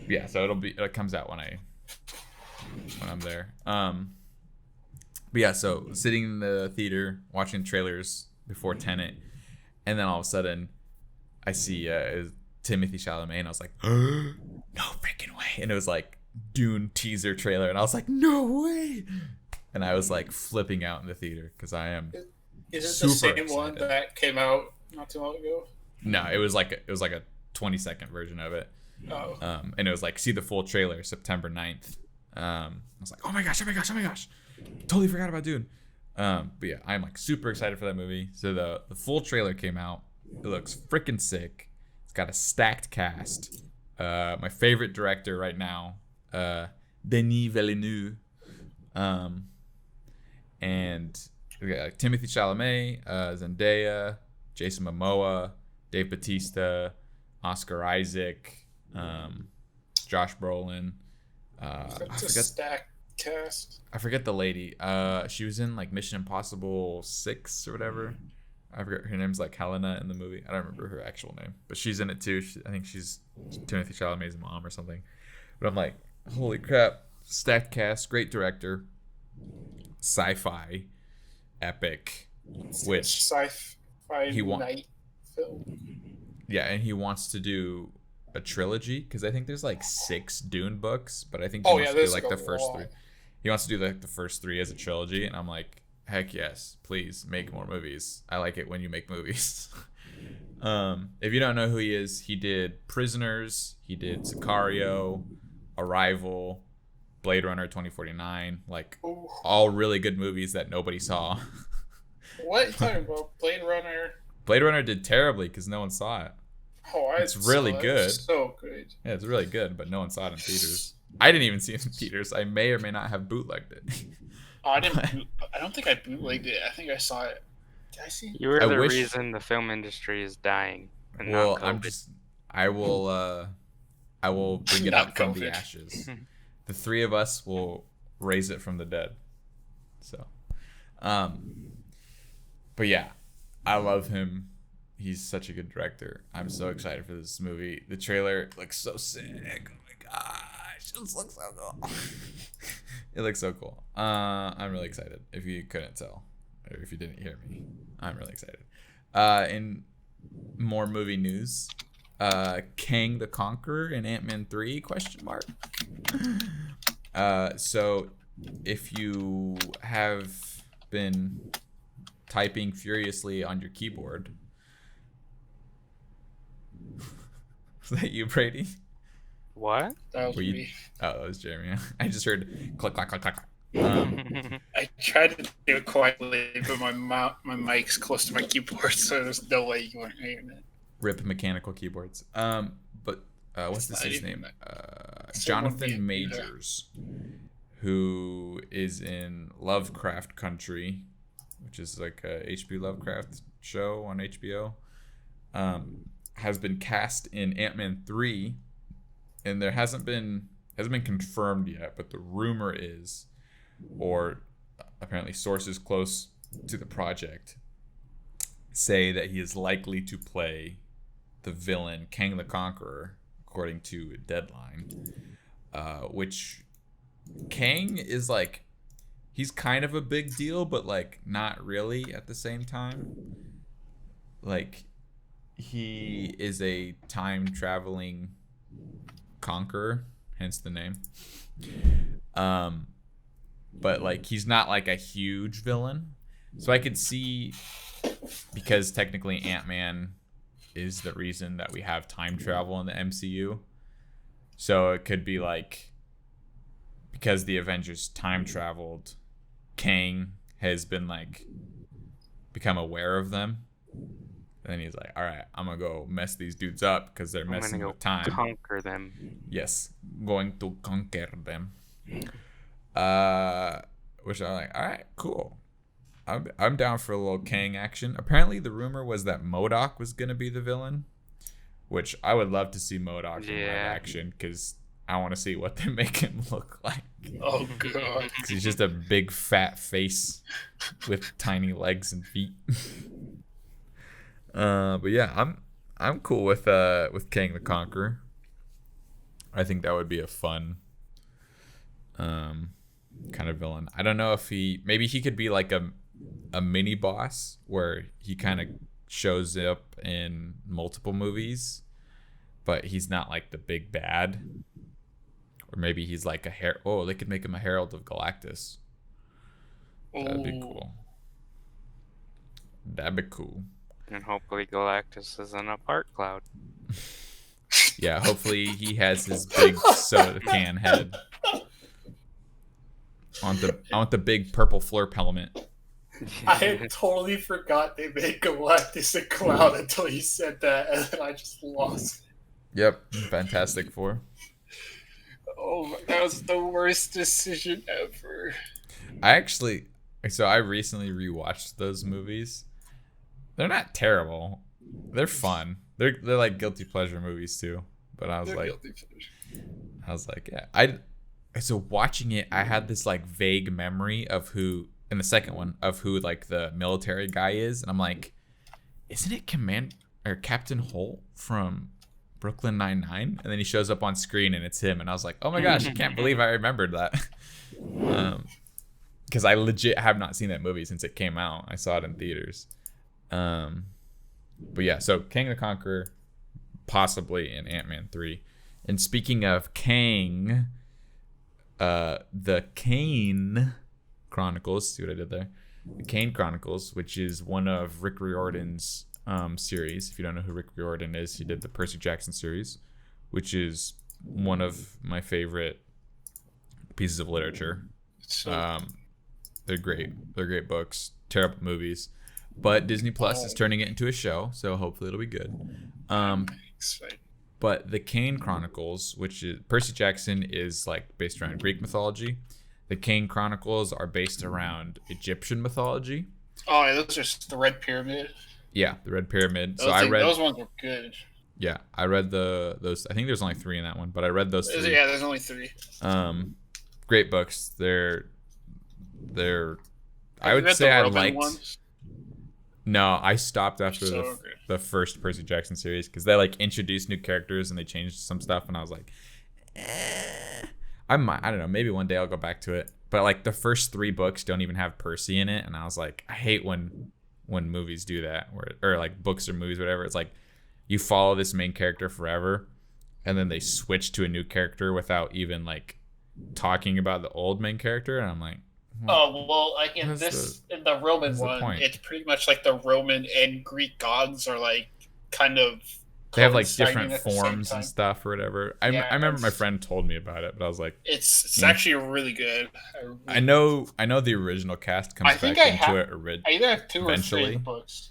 Yeah, so it comes out when I'm there. But yeah, so sitting in the theater watching trailers before Tenet, and then all of a sudden I see Timothy Chalamet, and I was like, no freaking way! And it was like Dune teaser trailer, and I was like, no way! And I was like flipping out in the theater because I am. Is it the same one that came out not too long ago? No, it was like a 20-second version of it. Oh. And it was like, see the full trailer September 9th. I was like, oh my gosh, totally forgot about Dune. But yeah, I'm like super excited for that movie. So the full trailer came out. It looks freaking sick. It's got a stacked cast. My favorite director right now, Denis Villeneuve. And we got like Timothy Chalamet, Zendaya, Jason Momoa, Dave Bautista, Oscar Isaac, Josh Brolin. It's a stacked cast. I forget the lady. She was in like Mission Impossible 6 or whatever. I forget her name's like Helena in the movie. I don't remember her actual name, but she's in it too. I think she's Timothy Chalamet's mom or something. But I'm like, holy crap! Stacked cast, great director, sci-fi, epic, which sci-fi night film. Yeah, and he wants to do a trilogy because I think there's like 6 Dune books, but I think he wants to do like the first 3. He wants to do like the first 3 as a trilogy, and I'm like, heck yes, please make more movies. I like it when you make movies. If you don't know who he is, he did Prisoners, he did Sicario, Arrival, Blade Runner 2049, like all really good movies that nobody saw. What are you talking about? Blade Runner? Blade Runner did terribly because no one saw it. It's really good. It's so good. Yeah, it's really good, but no one saw it in theaters. I didn't even see it in theaters. I may or may not have bootlegged it. I don't think I bootlegged it. I think I saw it. Did I see it? You were the reason the film industry is dying. And well, I will bring it up from the ashes. The 3 of us will raise it from the dead. So, but yeah, I love him. He's such a good director. I'm so excited for this movie. The trailer looks so sick. Oh my gosh, it looks so cool. It looks so cool. I'm really excited. If you couldn't tell, or if you didn't hear me, I'm really excited. In more movie news, Kang the Conqueror in Ant-Man 3 ? So if you have been typing furiously on your keyboard, is that you, Brady? What? That was Were you? me. Oh, that was Jeremy. I just heard click, clack, clack, clack. I tried to do it quietly, but my mic's close to my keyboard, so there's no way you weren't hearing it. Rip mechanical keyboards. But what's this dude's name? Someone Jonathan Majors, who is in Lovecraft Country, which is like a H.P. Lovecraft show on HBO, has been cast in Ant-Man 3, and there hasn't been confirmed yet, but the rumor is, or apparently sources close to the project say that he is likely to play the villain Kang the Conqueror, according to Deadline, which Kang is like, he's kind of a big deal, but like not really at the same time. Like, he is a time traveling conqueror, hence the name. But like, he's not like a huge villain, so I could see, because technically Ant-Man is the reason that we have time travel in the MCU, so it could be like, because the Avengers time traveled, Kang has been like become aware of them, and then he's like, all right, I'm gonna go mess these dudes up because they're messing with time. Conquer them. Yes, going to conquer them. Which I'm like, all right, cool. I'm down for a little Kang action. Apparently, the rumor was that MODOK was gonna be the villain, which I would love to see MODOK in live action, because I want to see what they make him look like. Oh god, He's just a big fat face with tiny legs and feet. But yeah, I'm cool with Kang the Conqueror. I think that would be a fun kind of villain. I don't know if maybe he could be like a mini boss where he kind of shows up in multiple movies, but he's not like the big bad. Or maybe he's like they could make him a Herald of Galactus. That'd be cool. That'd be cool. And hopefully Galactus is in a fart cloud. Yeah, hopefully he has his big soda can head. I want the big purple flurp helmet. I had totally forgot they made Galactus a cloud until you said that, and then I just lost it. Yep, Fantastic Four. Oh, that was the worst decision ever. I recently rewatched those movies. They're not terrible. They're fun. They're like guilty pleasure movies too. But I was like, yeah. So watching it, I had this like vague memory of who, in the second one, of who like the military guy is, and I'm like, isn't it Captain Holt from Brooklyn Nine-Nine? And then he shows up on screen and it's him, and I was like, oh my gosh, I can't believe I remembered that. Because I legit have not seen that movie since it came out. I saw it in theaters. But yeah, so Kang the Conqueror, possibly in Ant-Man 3. And speaking of Kang, the Kane Chronicles, see what I did there? The Kane Chronicles, which is one of Rick Riordan's series. If you don't know who Rick Riordan is, he did the Percy Jackson series, which is one of my favorite pieces of literature. They're great. They're great books. Terrible movies. But Disney Plus is turning it into a show, so hopefully it'll be good. But the Kane Chronicles, which is Percy Jackson, is like based around Greek mythology. The Kane Chronicles are based around Egyptian mythology. Oh, yeah, those are the Red Pyramid. Yeah, the Red Pyramid. Those ones were good. Yeah, I read those. I think there's only 3 in that one, but I read those 3. Yeah, there's only 3. Great books. They're. I would say I liked. Ones? No, I stopped after the first Percy Jackson series because they like introduced new characters and they changed some stuff, and I was like, I don't know, maybe one day I'll go back to it. But like the first 3 books don't even have Percy in it, and I was like, I hate when movies do that, or like books or movies, whatever. It's like you follow this main character forever, and then they switch to a new character without even like talking about the old main character, and I'm like, oh well, like in the Roman one, point? it's pretty much like the Roman and Greek gods are like kind of they have like coinciding different at the same forms time. and stuff or whatever. I remember my friend told me about it, but I was like, it's actually really good. I know the original cast comes back into it I either have 2 eventually. or 3 of the books.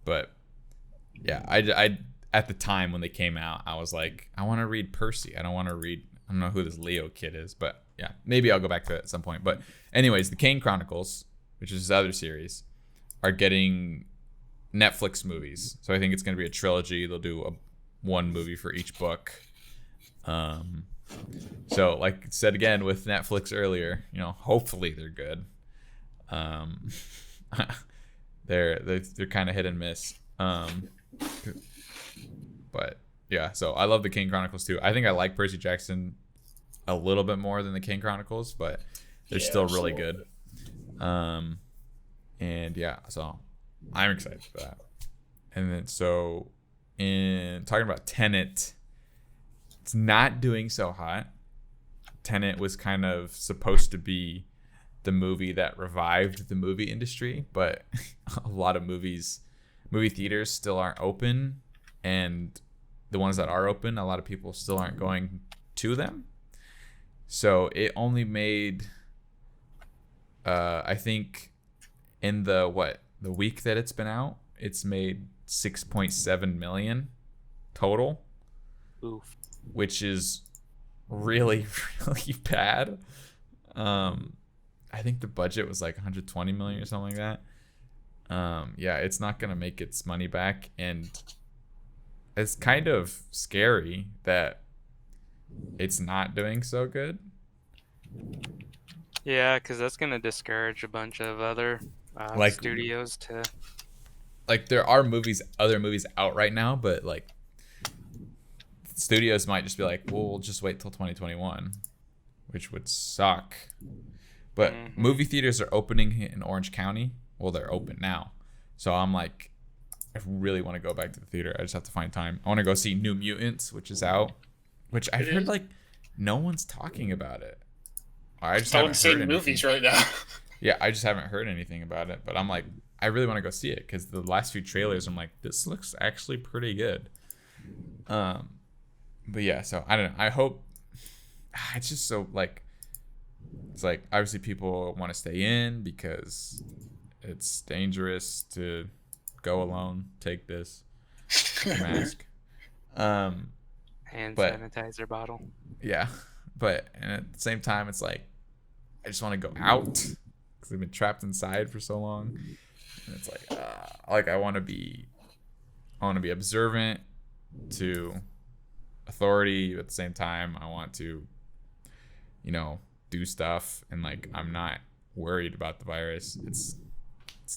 But yeah, I at the time when they came out, I was like, I want to read Percy. I don't know who this Leo kid is, but yeah, maybe I'll go back to it at some point. But anyways, the Kane Chronicles, which is his other series, are getting Netflix movies. So I think it's going to be a trilogy. They'll do one movie for each book. So like I said again with Netflix earlier, hopefully they're good. They're kind of hit and miss. But yeah, so I love the Kane Chronicles too. I think I like Percy Jackson a little bit more than the Kane Chronicles, but they're still really good. And yeah, so I'm excited for that. And then so in talking about Tenet, it's not doing so hot. Tenet was kind of supposed to be the movie that revived the movie industry, but a lot of movie theaters still aren't open, and the ones that are open, a lot of people still aren't going to them. So it only made I think in the week that it's been out, it's made 6.7 million total. Oof. Which is really, really bad. I think the budget was like 120 million or something like that. Yeah, it's not gonna make its money back, and it's kind of scary that it's not doing so good. Yeah, because that's gonna discourage a bunch of other studios to. Like there are other movies out right now, but like studios might just be like, well, we'll just wait till 2021, which would suck. But movie theaters are opening in Orange County. Well, they're open now. So I'm like, I really want to go back to the theater. I just have to find time. I want to go see New Mutants, which is out, which I've heard like no one's talking about it. I just haven't heard anything. Movies right now. Yeah, I just haven't heard anything about it. But I'm like, I really want to go see it because the last few trailers, I'm like, this looks actually pretty good. But yeah, so I don't know. I hope it's just so like, it's like obviously people want to stay in because it's dangerous to go alone, take this mask. Hand sanitizer bottle. Yeah, but and at the same time, it's like I just want to go out because I've been trapped inside for so long, and it's like I want to be observant to authority. At the same time, I want to, do stuff, and like I'm not worried about the virus. It's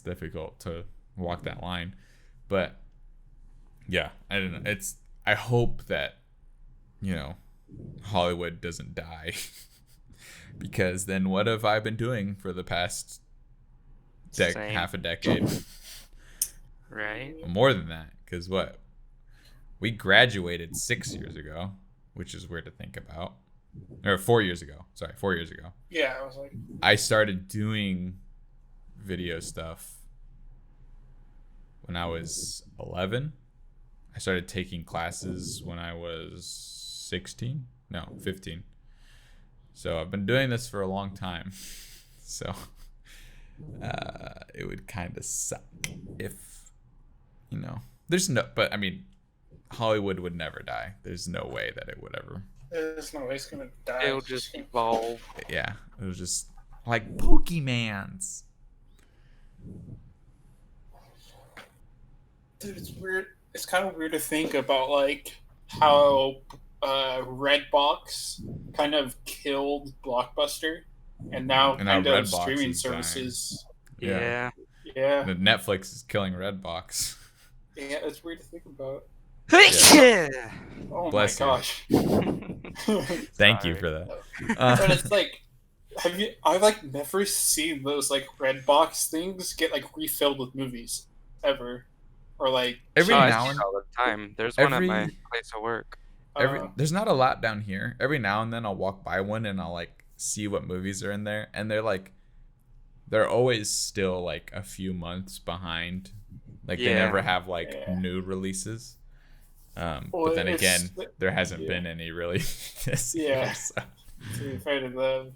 difficult to walk that line, but yeah, I don't know. I hope that Hollywood doesn't die because then what have I been doing for the past half a decade? Right. More than that, because we graduated 6 years ago, which is weird to think about. Or 4 years ago. Sorry, 4 years ago. Yeah, I was like, I started doing video stuff when I was 11. I started taking classes when I was 15. So I've been doing this for a long time. So it would kind of suck if, but I mean, Hollywood would never die. There's no way that it would ever. there's no way it's gonna die. It'll just evolve. Yeah, it was just like Pokemans. Dude, it's weird. It's kind of weird to think about like how Redbox kind of killed Blockbuster, and now kind of Redbox streaming is dying. services. Yeah. Yeah, The Netflix is killing Redbox. yeah, it's weird to think about. Yeah. Oh Bless you. my gosh! Thank you Sorry. for that. But it's like, I've like never seen those like Redbox things get like refilled with movies ever, or like Every I now see and it all the time. There's one at my place of work. there's not a lot down here. Every now and then I'll walk by one and I'll like see what movies are in there, and they're always still like a few months behind. Like they never have like new releases. But then again, there hasn't been any really this year. So. To be fair to them.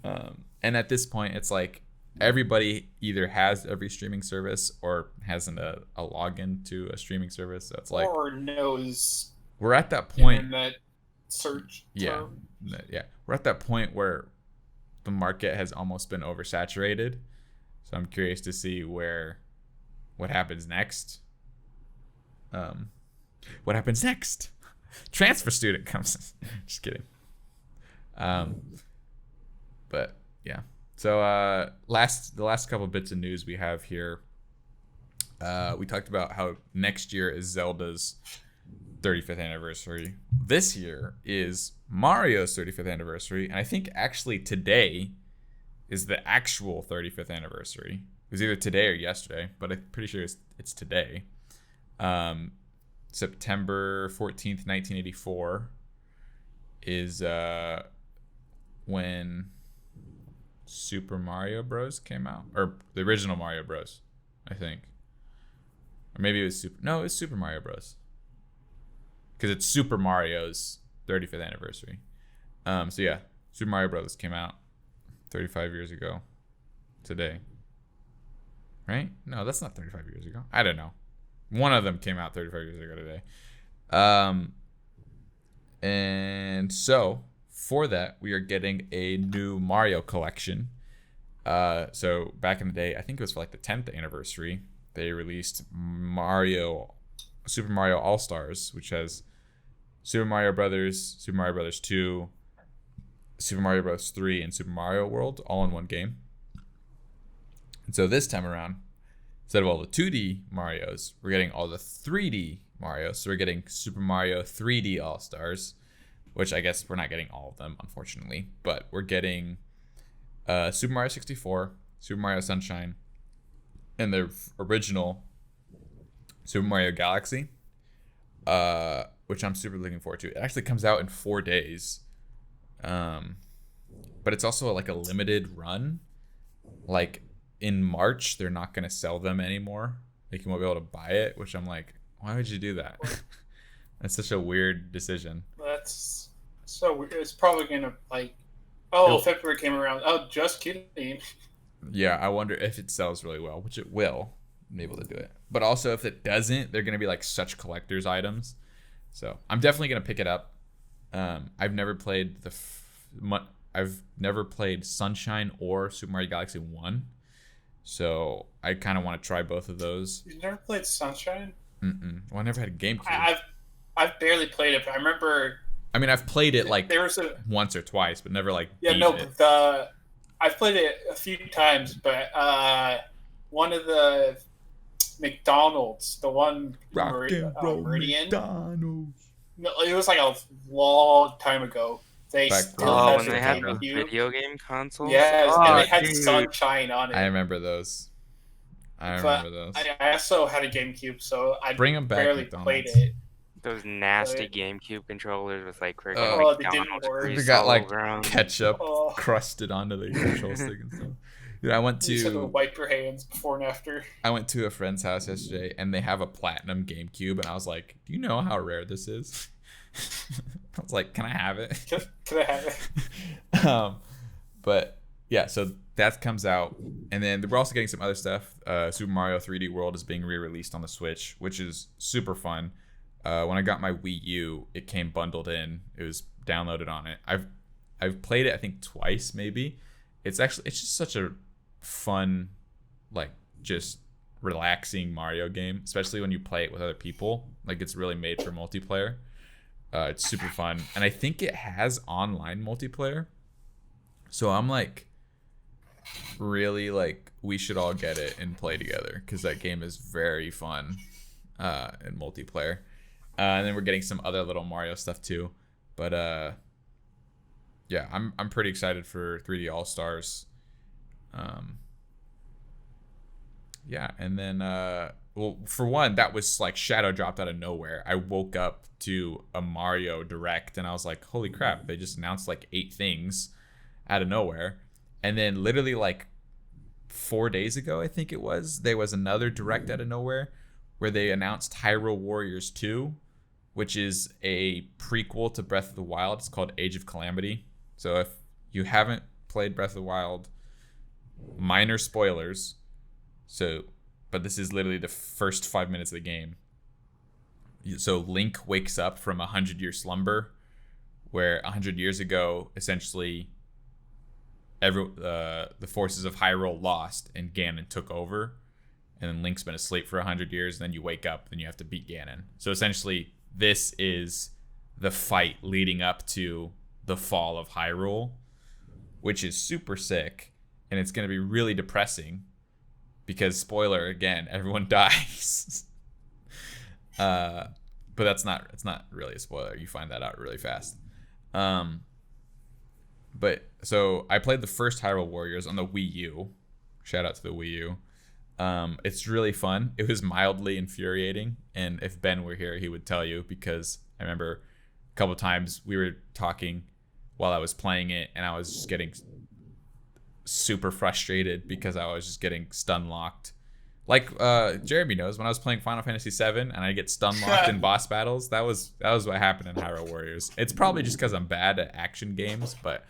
And at this point, it's like everybody either has every streaming service or hasn't a login to a streaming service. So it's like or knows. We're at that point. Internet search. Term. Yeah. We're at that point where the market has almost been oversaturated. So I'm curious to see what happens next. What happens next? Transfer student comes. Just kidding. But yeah. So the last couple bits of news we have here. We talked about how next year is Zelda's 35th anniversary. This year is Mario's 35th anniversary, and I think actually today is the actual 35th anniversary. It was either today or yesterday, but I'm pretty sure it's today. September 14th, 1984 is when Super Mario Bros. Came out. Or the original Mario Bros., I think. Or maybe it was it was Super Mario Bros. Because it's Super Mario's 35th anniversary. So yeah, Super Mario Bros. Came out 35 years ago today. Right? No, that's not 35 years ago. I don't know. One of them came out 35 years ago today. And so for that, we are getting a new Mario collection. So back in the day, I think it was for like the 10th anniversary, they released Super Mario All-Stars, which has Super Mario Brothers, Super Mario Brothers 2, Super Mario Bros. 3, and Super Mario World all in one game. And so this time around, instead of all the 2D Marios, we're getting all the 3D Marios. So we're getting Super Mario 3D All-Stars, which I guess we're not getting all of them, unfortunately. But we're getting Super Mario 64, Super Mario Sunshine, and the original Super Mario Galaxy, which I'm super looking forward to. It actually comes out in 4 days. But it's also like a limited run. Like in March, they're not going to sell them anymore. Like you won't be able to buy it, which I'm like, why would you do that? That's such a weird decision. That's so weird. It's probably going to February came around. Oh, just kidding. Yeah, I wonder if it sells really well, which it will. I'm able to do it. But also if it doesn't, they're going to be like such collector's items. So I'm definitely going to pick it up. I've never played I've never played Sunshine or Super Mario Galaxy 1. So I kind of want to try both of those. You've never played Sunshine? Well, I never had a GameCube. I've barely played it, but I remember. I mean, I've played it like once or twice, but never like. Yeah, no, but I've played it a few times, but one of the McDonald's, the one Meridian. McDonald's. No, it was like a long time ago. They when they had the video game console. Yes, and they had Sunshine on it. I remember those. I also had a GameCube, so I bring them back. Barely McDonald's. played it. Those nasty GameCube controllers with like they didn't work. They got like ketchup crusted onto the control stick and stuff. Dude, I went to. You had to wipe your hands before and after. I went to a friend's house yesterday, and they have a platinum GameCube, and I was like, "Do you know how rare this is?" I was like, "Can I have it?" Can I have it? But yeah, so that comes out, and then we're also getting some other stuff. Super Mario 3D World is being re-released on the Switch, which is super fun. When I got my Wii U, it came bundled in. It was downloaded on it. I've played it I think twice maybe. It's just such a fun, like just relaxing Mario game, especially when you play it with other people. Like it's really made for multiplayer. It's super fun, and I think it has online multiplayer. So I'm like, really like we should all get it and play together because that game is very fun in multiplayer. And then we're getting some other little Mario stuff too. But yeah, I'm pretty excited for 3D All Stars. Yeah, and then well, for one, that was like shadow dropped out of nowhere. I woke up to a Mario Direct and I was like, holy crap, they just announced like 8 things out of nowhere. And then literally like 4 days ago, I think it was, there was another direct out of nowhere where they announced Hyrule Warriors 2, which is a prequel to Breath of the Wild. It's called Age of Calamity. So if you haven't played Breath of the Wild, minor spoilers. But this is literally the first 5 minutes of the game. So Link wakes up from a 100-year slumber, where 100 years ago, essentially, the forces of Hyrule lost and Ganon took over, and then Link's been asleep for 100 years. And then you wake up, and you have to beat Ganon. So essentially, this is the fight leading up to the fall of Hyrule, which is super sick, and it's going to be really depressing because, spoiler again, everyone dies. But it's not really a spoiler. You find that out really fast. But so I played the first Hyrule Warriors on the Wii U. Shout out to the Wii U. It's really fun. It was mildly infuriating, and if Ben were here, he would tell you, because I remember a couple times we were talking while I was playing it, and I was just getting super frustrated because I was just getting stun locked. Like Jeremy knows, when I was playing Final Fantasy VII and I get stun locked in boss battles, that was what happened in Hyrule Warriors. It's probably just because I'm bad at action games, but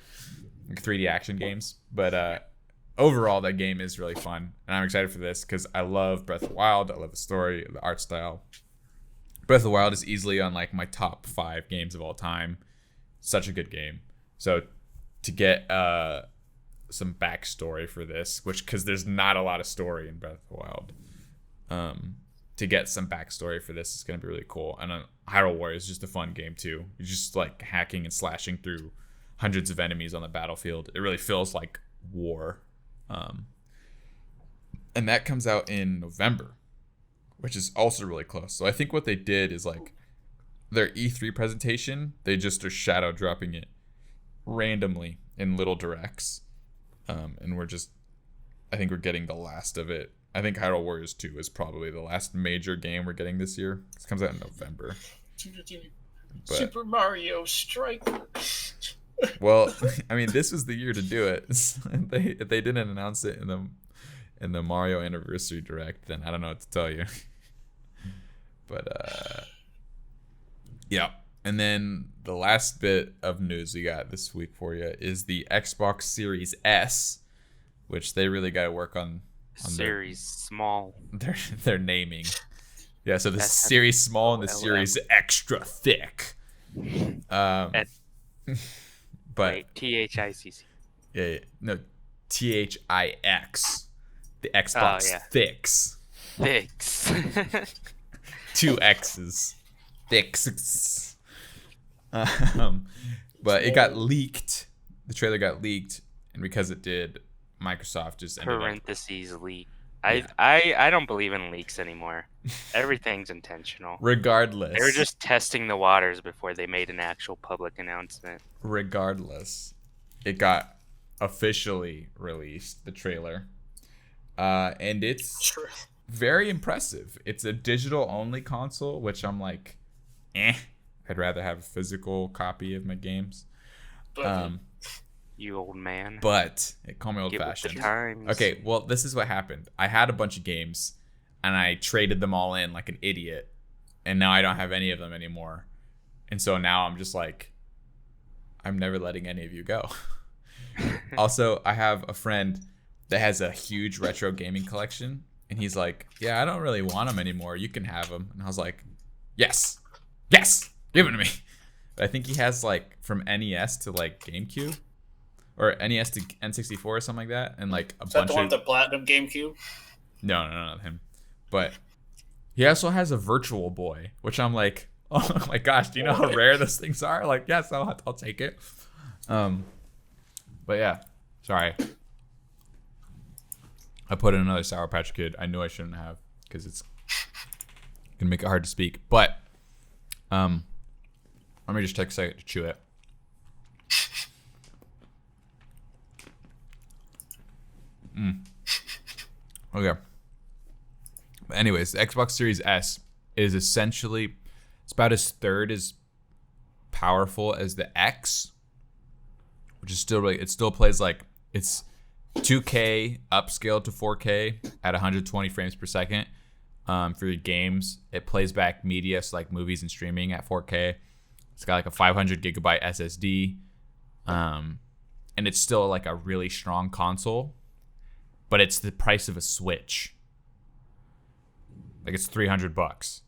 like 3D action games. But overall, that game is really fun, and I'm excited for this because I love Breath of the Wild. I love the story, the art style. Breath of the Wild is easily on like my top 5 games of all time. Such a good game. So to get some backstory for this, because there's not a lot of story in Breath of the Wild, to get some backstory for this is going to be really cool. And Hyrule Warriors is just a fun game too. You're just like hacking and slashing through hundreds of enemies on the battlefield. It really feels like war. And that comes out in November, which is also really close. So I think what they did is like their E3 presentation, they just are shadow dropping it randomly in little directs. And I think we're getting the last of it. I think Hyrule Warriors 2 is probably the last major game we're getting this year. It comes out in November. But, Super Mario Striker. Well, I mean, this was the year to do it. If they didn't announce it in the Mario Anniversary Direct, then I don't know what to tell you. But yeah. And then the last bit of news we got this week for you is the Xbox Series S, which they really got to work on Small. Their naming. Yeah, so the Series Small and the Series Extra Thick. But wait, THICC. Yeah, no, THIX. The Xbox Thicks. Thicks. 2 X's. Thicks. But it got leaked. The trailer got leaked, and because it did, Microsoft just ended up. Parentheses leak. I don't believe in leaks anymore. Everything's intentional. Regardless, they were just testing the waters before they made an actual public announcement. Regardless, it got officially released, the trailer, and it's very impressive. It's a digital only console, which I'm like, I'd rather have a physical copy of my games. You old man. But call me old fashioned. Okay, well, this is what happened. I had a bunch of games and I traded them all in like an idiot, and now I don't have any of them anymore. And so now I'm just like, I'm never letting any of you go. Also, I have a friend that has a huge retro gaming collection, and he's like, yeah, I don't really want them anymore. You can have them. And I was like, yes, give it to me. But I think he has like from NES to like GameCube, or NES to N64 or something like that, and like a bunch of. Is that the one with the platinum GameCube? No, not him. But he also has a Virtual Boy, which I'm like, oh my gosh, do you know how rare those things are? Like, yes, I'll take it. But yeah, sorry. I put in another Sour Patch Kid. I knew I shouldn't have, because it's gonna make it hard to speak. But let me just take a second to chew it. Okay. But anyways, the Xbox Series S is essentially, it's about as third as powerful as the X, which is still really, it still plays like it's 2K upscaled to 4K at 120 frames per second. For your games, it plays back media, so like movies and streaming at 4K. It's got like a 500 gigabyte SSD, and it's still like a really strong console, but it's the price of a Switch. Like it's $300.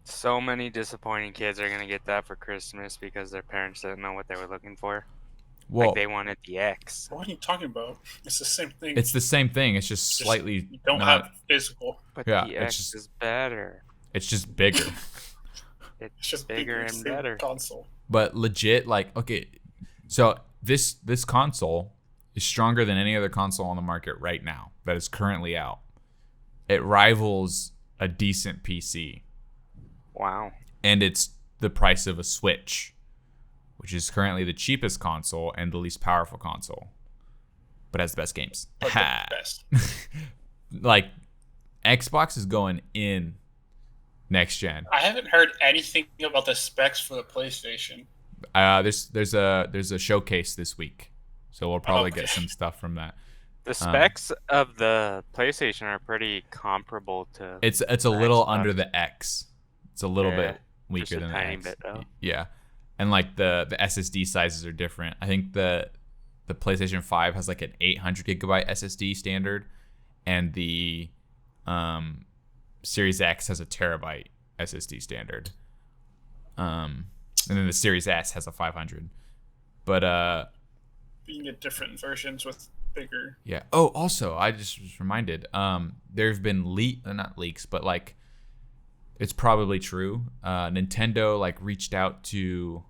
So many disappointing kids are gonna get that for Christmas because their parents didn't know what they were looking for. Well, Like they wanted the X. What are you talking about? It's the same thing. it's the same thing. It's just slightly. You don't not- have physical. But Yeah, the it's X just- is better. It's just bigger. It's It's just bigger it's and the better. console. But legit, like, okay, so this console is stronger than any other console on the market right now that is currently out. It rivals a decent PC, Wow. and it's the price of a Switch, which is currently the cheapest console and the least powerful console, but has the best games. But the best. Like, Xbox is going in next gen. I haven't heard anything about the specs for the PlayStation. There's a showcase this week, so we'll probably get some stuff from that. The specs of the PlayStation are pretty comparable to. It's a little under the X. It's a little bit weaker just a than the tiny X. bit, though. Yeah, and like the SSD sizes are different. I think the PlayStation 5 has like an 800 gigabyte SSD standard, and the Series X has a terabyte SSD standard. And then the Series S has a 500. But You can get different versions with bigger. yeah. Oh, also, I just was reminded. There've been not leaks, but like, it's probably true. Nintendo like reached out to,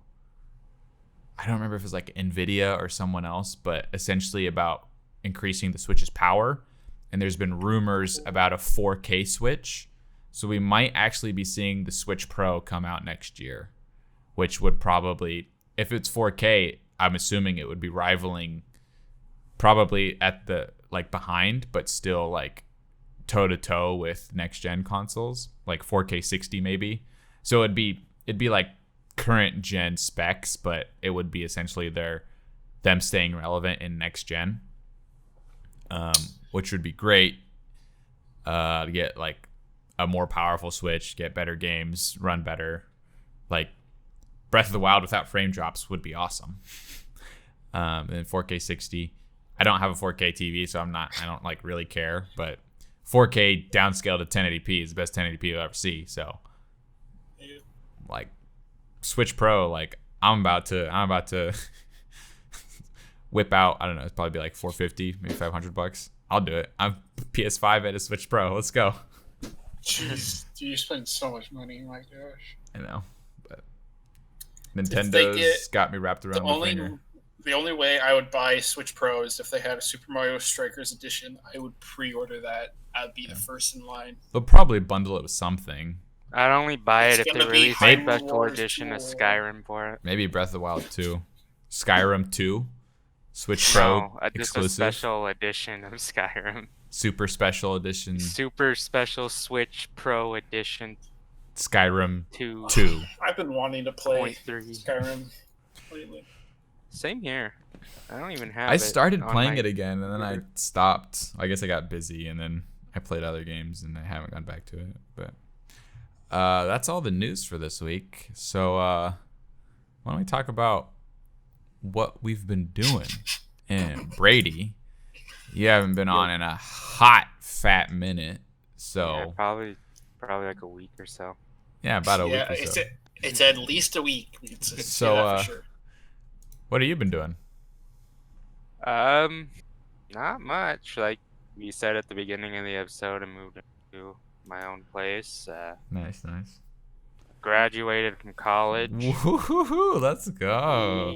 I don't remember if it was like Nvidia or someone else, but essentially about increasing the Switch's power. And there's been rumors about a 4K Switch, so we might actually be seeing the Switch Pro come out next year, which would probably, if it's 4K, I'm assuming it would be rivaling. Probably at the like behind, but still like toe to toe with next gen consoles, like 4K 60 maybe. So it'd be like current gen specs, but it would be essentially them staying relevant in next gen, which would be great. To get like a more powerful Switch, get better games, run better. Like Breath of the Wild without frame drops would be awesome. And 4K 60. I don't have a 4K TV, so I don't like really care, but 4K downscaled to 1080p is the best 1080p you'll ever see. So like Switch Pro, like I'm about to whip out, I don't know, it'd probably be like $450, maybe $500. I'll do it. I'm PS5 at a Switch Pro. Let's go. Jeez, you spend so much money. My gosh. I know, but Nintendo's got me wrapped around the finger. The only way I would buy Switch Pro is if they had a Super Mario Strikers edition. I would pre-order that. I'd be the first in line. They'll probably bundle it with something. I'd only buy it It's if they gonna be release a Hyrule special Wars edition of 2. Skyrim for it. Maybe Breath of the Wild 2. Skyrim 2. Switch Pro No, just a exclusive. special edition of Skyrim. Super special edition Super special Switch Pro edition Skyrim 2. 2. I've been wanting to play 0.3. Skyrim lately. Same here. I don't even have I it started on playing my it again, and then I stopped. I guess I got busy, and then I played other games, and I haven't gone back to it. But that's all the news for this week. So why don't we talk about what we've been doing? And Brady, you haven't been on in a hot, fat minute. So Yeah, probably like a week or so. yeah, about a week or it's so. it's at least a week. It's So, so for sure. What have you been doing? Not much. Like we said at the beginning of the episode, I moved into my own place. Nice. Graduated from college. Woohoo! Let's go.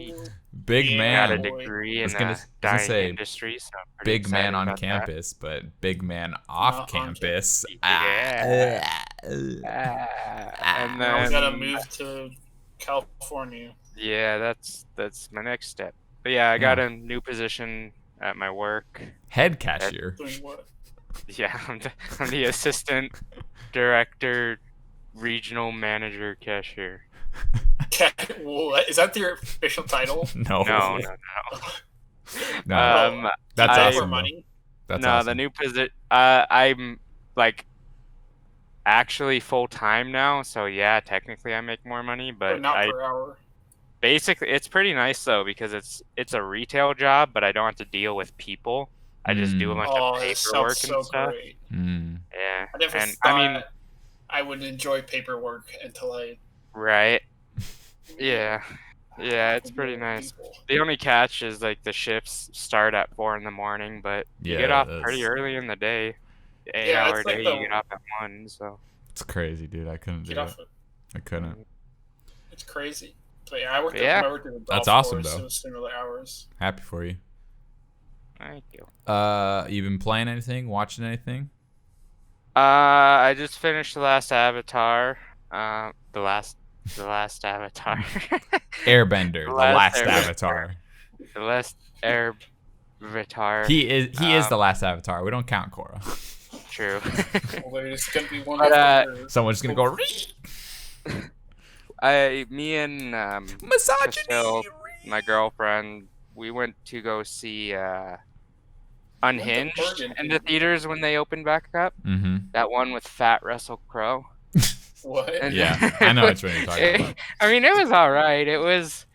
Big Yeah, Got a man. boy. degree I in was the gonna dyeing say, industry. So I'm pretty Big man excited on about that. campus, but big man off Not on campus. Yeah. And Now we then gotta move to California. yeah, that's my next step. But yeah, I got a new position at my work. Head cashier. Doing what? Yeah, I'm the assistant director, regional manager, cashier. What is that? Your official title? No. No. No. That's I- awesome. Money. That's no, awesome. the new position. I'm like actually full time now, so yeah, technically I make more money, But but not I per hour. basically it's pretty nice though because it's a retail job, but I don't have to deal with people. I just do a bunch Oh, of that paperwork sounds and so stuff. great. Yeah, I never and thought I mean, I would enjoy paperwork until I. right? Yeah, it's pretty nice. The only catch is like the shifts start at 4 in the morning, but you get Yeah, off that's- pretty early in the day. Yeah, 8-hour it's like day, you get off at 1, so It's crazy, dude. I couldn't do Get it. off it. I couldn't. It's crazy. But yeah, I worked. Yeah. I worked in a golf That's awesome, course. though. It was similar hours. Happy for you. thank you. You been playing anything? Watching anything? I just finished the last Avatar. The last Avatar. Airbender, the last Airbender. Avatar. The last Avatar. He is the last Avatar. We don't count Korra. True. Well, there's gonna be one. But, after- Someone's gonna go Me and misogyny. Michelle, my girlfriend, we went to go see Unhinged Bergen in the theaters when they opened back up. Mm-hmm. That one with Fat Russell Crowe. What? And- Yeah, I know which one you're talking about. I mean, it was all right. It was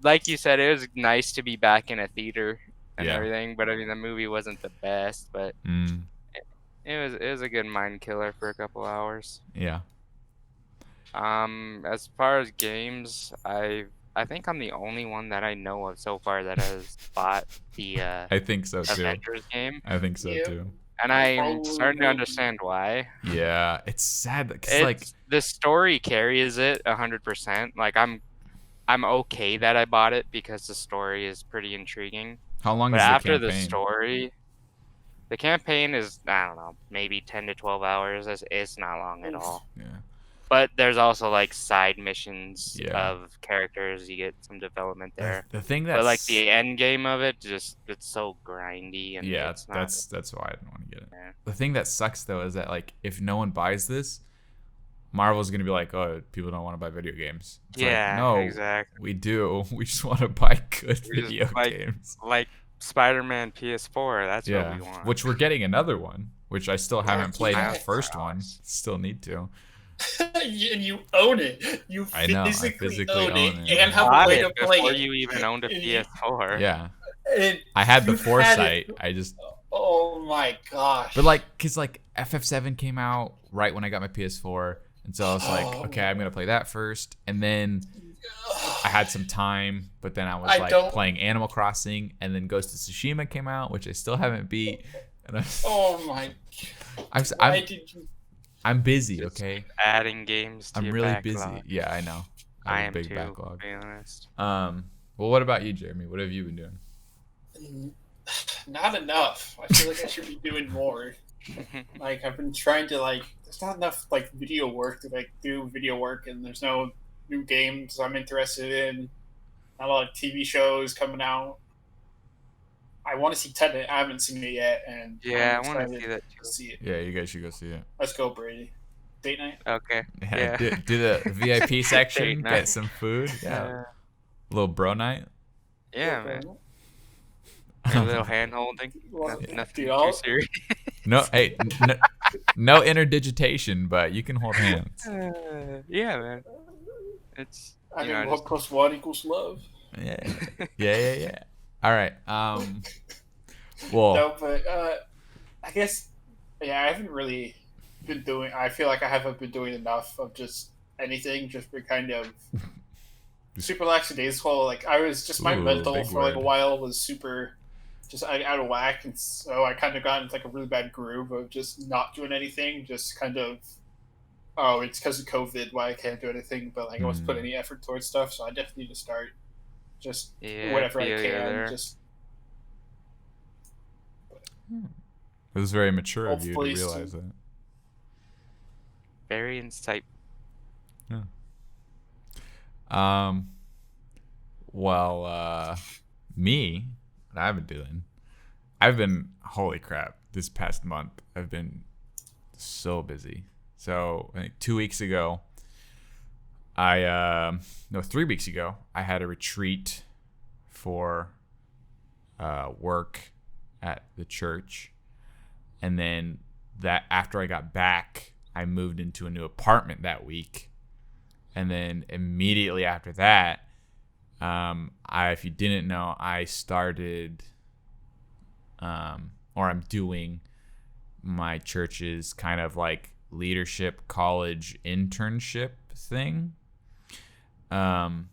like you said, it was nice to be back in a theater and Yeah. everything. But I mean, the movie wasn't the best, but Mm, it was a good mind killer for a couple hours. yeah. As far as games, I think I'm the only one that I know of so far that has bought the I think so too. Avengers game, I think so Yeah. too. and I'm Probably starting to will. understand why. Yeah, it's sad because It's like the story carries it 100%. Like I'm okay that I bought it because the story is pretty intriguing. how long But is after the the campaign? story, the campaign is, I don't know, maybe 10 to 12 hours. It's not long at Oof. all. Yeah. But there's also like side missions Yeah. of characters. You get some development there. The thing that's But like the end game of it, just it's so grindy and yeah, it's not, that's why I didn't want to get it. Yeah. The thing that sucks though is that like if no one buys this, Marvel's gonna be like, oh, people don't want to buy video games. It's like, yeah, no, exactly. we do. We just want to buy good We just video like- games. Like Spider-Man PS4, that's what Yeah, we want. which we're getting another one, which I still haven't played yeah. the first one. Still need to. and you own it. You I know, I physically, physically own own it it. and have a Bought way it to play before it. you even owned a And you- PS4. Yeah, And I had the you've foresight. it- I just, Oh my gosh. but like, cause like FF7 came out right when I got my PS4, and so I was like, Oh. okay, I'm gonna play that first, and then I had some time, but then I was I like don't- playing Animal Crossing, and then Ghost of Tsushima came out, which I still haven't beat. And Oh my. I'm Why did you? I'm busy, Just okay? Adding games to I'm your really backlog. busy. Yeah, I know. I have a am big too, backlog. to be honest. Well, what about you, Jeremy? What have you been doing? Not enough. I feel like I should be doing more. Like I've been trying to like. There's not enough like video work to like do video work, and there's no new games I'm interested in. Not a lot of TV shows coming out. I want to see Tenet. I haven't seen it yet, and Yeah, I'm I want to excited see that to too. see it. Yeah, you guys should go see it. Let's go, Brady. Date night. Okay. Yeah, Yeah. do the VIP section, Date night. get some food. Yeah, little bro night. Yeah, man. A little hand holding. Nothing Dude, too I'll- serious. No, hey, no interdigitation, but you can hold hands. Yeah, man. It's I you mean, know, one plus one equals love. Yeah. All right. Well, No, but I guess, yeah, I haven't really been doing. I feel like I haven't been doing enough of just anything. Just been kind of super lackadaisical. Like I was just my Ooh, mental big for like a word. while was super just out of whack, and so I kind of got into like a really bad groove of just not doing anything. Just kind of, oh, it's because of COVID why I can't do anything. But like I wasn't putting any effort towards stuff, so I definitely need to start just Yeah, whatever I feel you can. there. Just it was very mature of you to Hopefully realize that. very insightful. Well, me, what I've been doing, holy crap, this past month, I've been so busy. So, I think 2 weeks ago, No, 3 weeks ago, I had a retreat for work at the church. And then that after I got back, I moved into a new apartment that week. And then immediately after that, if you didn't know, I started, or I'm doing my church's kind of like leadership college internship thing. And